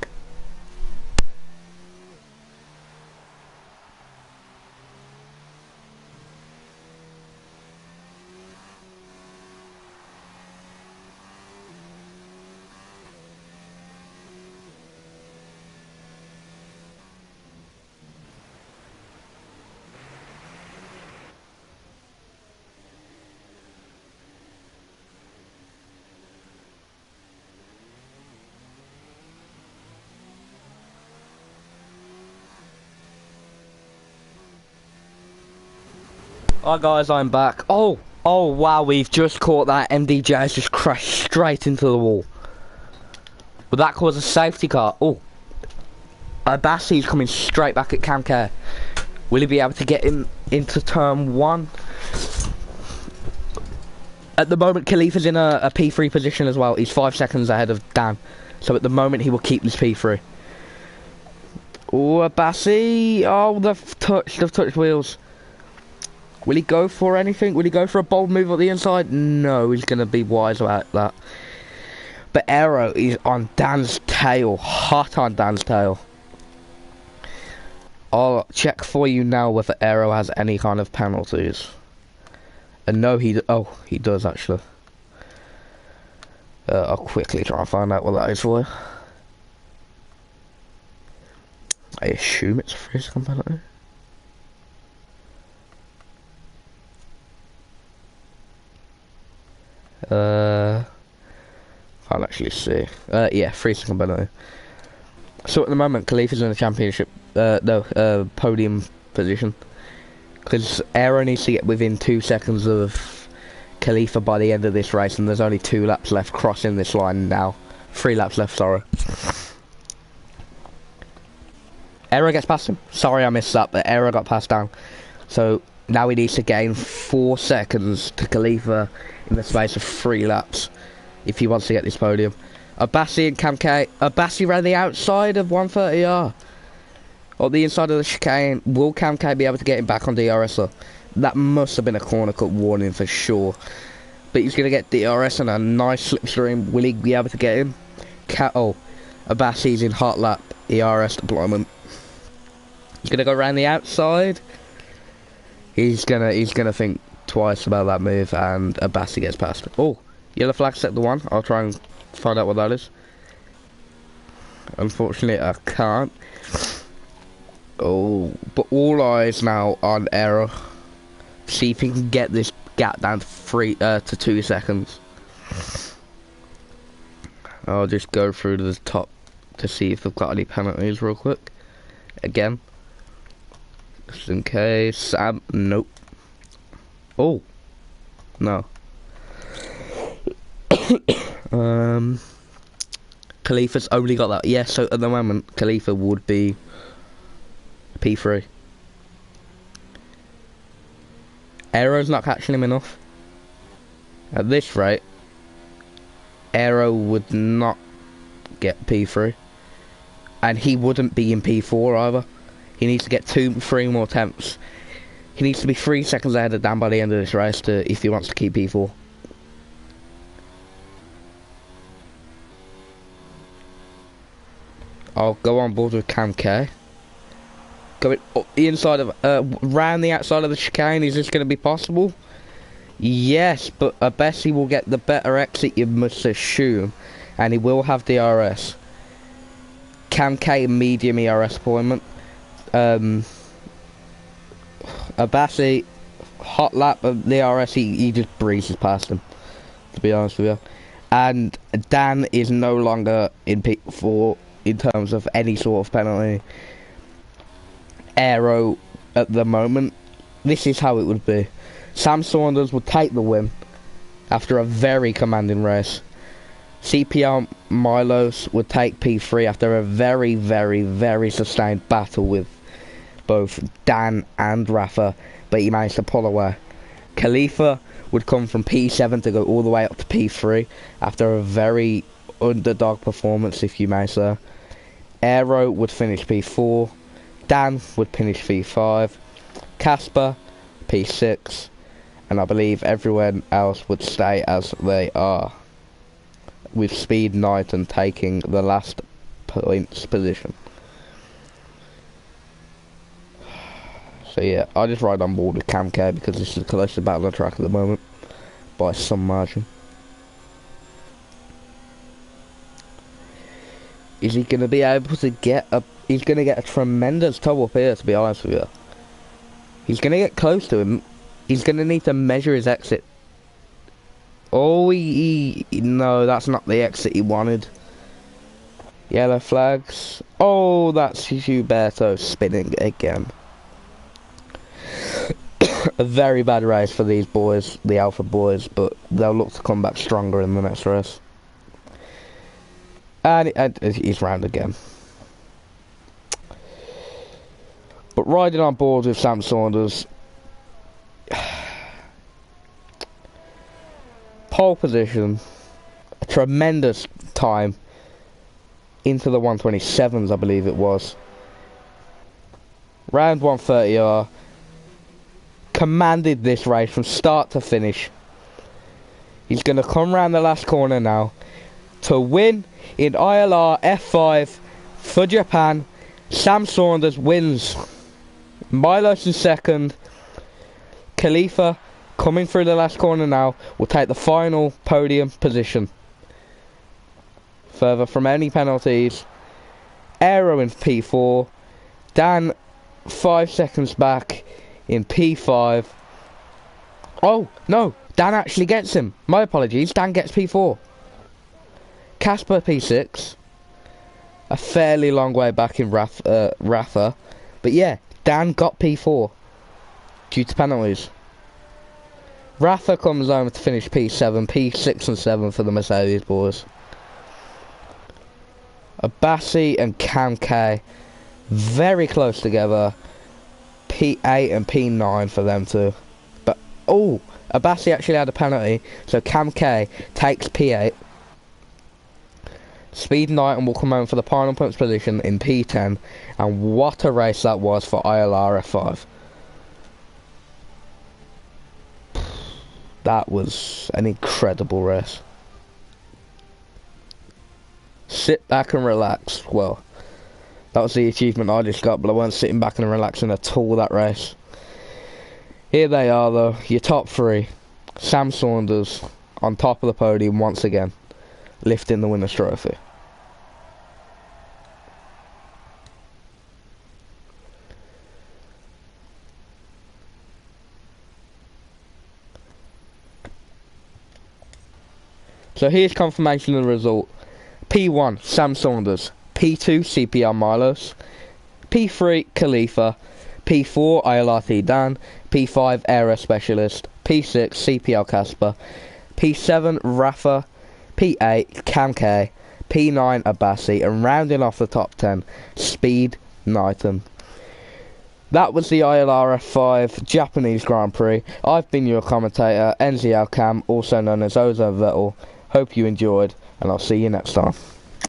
Hi guys, I'm back. Oh wow, we've just caught that. MDJ has just crashed straight into the wall. Will that cause a safety car? Oh, Abasi's coming straight back at Cam K. Will he be able to get him into turn 1? At the moment, Khalifa's in a P3 position as well. He's 5 seconds ahead of Dan. So at the moment, he will keep this P3. Oh, Abasi. Oh, they've touched wheels. Will he go for anything? Will he go for a bold move at the inside? No, he's going to be wise about that. But Aero is on Dan's tail. Hot on Dan's tail. I'll check for you now whether Aero has any kind of penalties. And no, he does actually. I'll quickly try and find out what that is for you. I assume it's a 3-second penalty. Can't actually see. Yeah, 3-second penalty. So at the moment, Khalifa's in the championship, podium position. Because Aero needs to get within 2 seconds of Khalifa by the end of this race, and there's only 2 laps left crossing this line now. 3 laps left, sorry. Aero gets past him. Sorry I missed that, but Aero got passed down. So now he needs to gain 4 seconds to Khalifa in the space of 3 laps if he wants to get this podium. Abasi and Cam K. Abasi ran the outside of 130R. Or the inside of the chicane. Will Cam K be able to get him back on DRS though? That must have been a corner cut warning for sure. But he's going to get DRS and a nice slipstream. Will he be able to get him? Abasi's in hot lap ERS deployment. He's going to go around the outside. He's gonna think twice about that move, and Abasi gets past. Oh, yellow flag set the 1. I'll try and find out what that is. Unfortunately, I can't. Oh, but all eyes now on Aero. See if he can get this gap down to 2 seconds. I'll just go through to the top to see if they've got any penalties real quick. Again. Just in case. Sam, nope. Oh. No. Khalifa's only got that. Yeah, so at the moment, Khalifa would be P3. Aero's not catching him enough. At this rate, Aero would not get P3. And he wouldn't be in P4 either. He needs to get 3 more attempts. He needs to be 3 seconds ahead of Dan by the end of this race if he wants to keep P4. I'll go on board with Cam K. Going up the inside of, round the outside of the chicane. Is this going to be possible? Yes, but Abasi will get the better exit, you must assume. And he will have DRS. Cam K, medium ERS appointment. Abasi, hot lap of the DRS, he just breezes past him, to be honest with you. And Dan is no longer in P4. in terms of any sort of penalty. Aero at the moment, this is how it would be. Sam Saunders would take the win after a very commanding race. CPR Milos would take P3 after a very, very, very sustained battle with both Dan and Rafa, but he managed to pull away. Khalifa would come from P7 to go all the way up to P3 after a very underdog performance, if you may say. Aero would finish P4, Dan would finish P5, Casper P6, and I believe everyone else would stay as they are, with Speed Knighton taking the last points position. So yeah, I just ride on board with Cam K because this is the closest battle on the track at the moment, by some margin. Is he going to be able to get a... He's going to get a tremendous toe up here, to be honest with you. He's going to get close to him. He's going to need to measure his exit. Oh, no, that's not the exit he wanted. Yellow flags. Oh, that's Huberto spinning again. A very bad race for these boys, the Alpha boys, but they'll look to come back stronger in the next race. And he's round again. But riding on board with Sam Saunders, pole position, a tremendous time into the 127s, I believe it was. Round 130R, commanded this race from start to finish. He's going to come round the last corner now to win in ILR5 for Japan. Sam Saunders wins. Milos in second. Khalifa coming through the last corner now will take the final podium position. Further from any penalties, Aero in P4, Dan 5 seconds back in P5. Oh no, Dan actually gets him. My apologies, Dan gets P4. Casper P6, a fairly long way back in Rafa, but yeah, Dan got P4 due to penalties. Rafa comes home to finish P7, P6 and 7 for the Mercedes boys. Abassi and Cam K very close together, P8 and P9 for them too. But oh, Abassi actually had a penalty, so Cam K takes P8. Speed Knighton will come home for the final points position in P10, and what a race that was for ILRF5. That was an incredible race. Sit back and relax. Well, that was the achievement I just got, but I weren't sitting back and relaxing at all that race. Here they are though, your top three. Sam Saunders on top of the podium once again, lifting the winner's trophy. So here's confirmation of the result. P1, Sam Saunders. P2, CPR Milos. P3, Khalifa. P4, ILRT Dan. P5, Aero Specialist. P6, CPR Casper. P7, Rafa. P8, Cam K. P9, Abassi. And rounding off the top 10, Speed Knighton. That was the ILRF5 Japanese Grand Prix. I've been your commentator, NZL Cam, also known as Ozo Vettel. Hope you enjoyed, and I'll see you next time.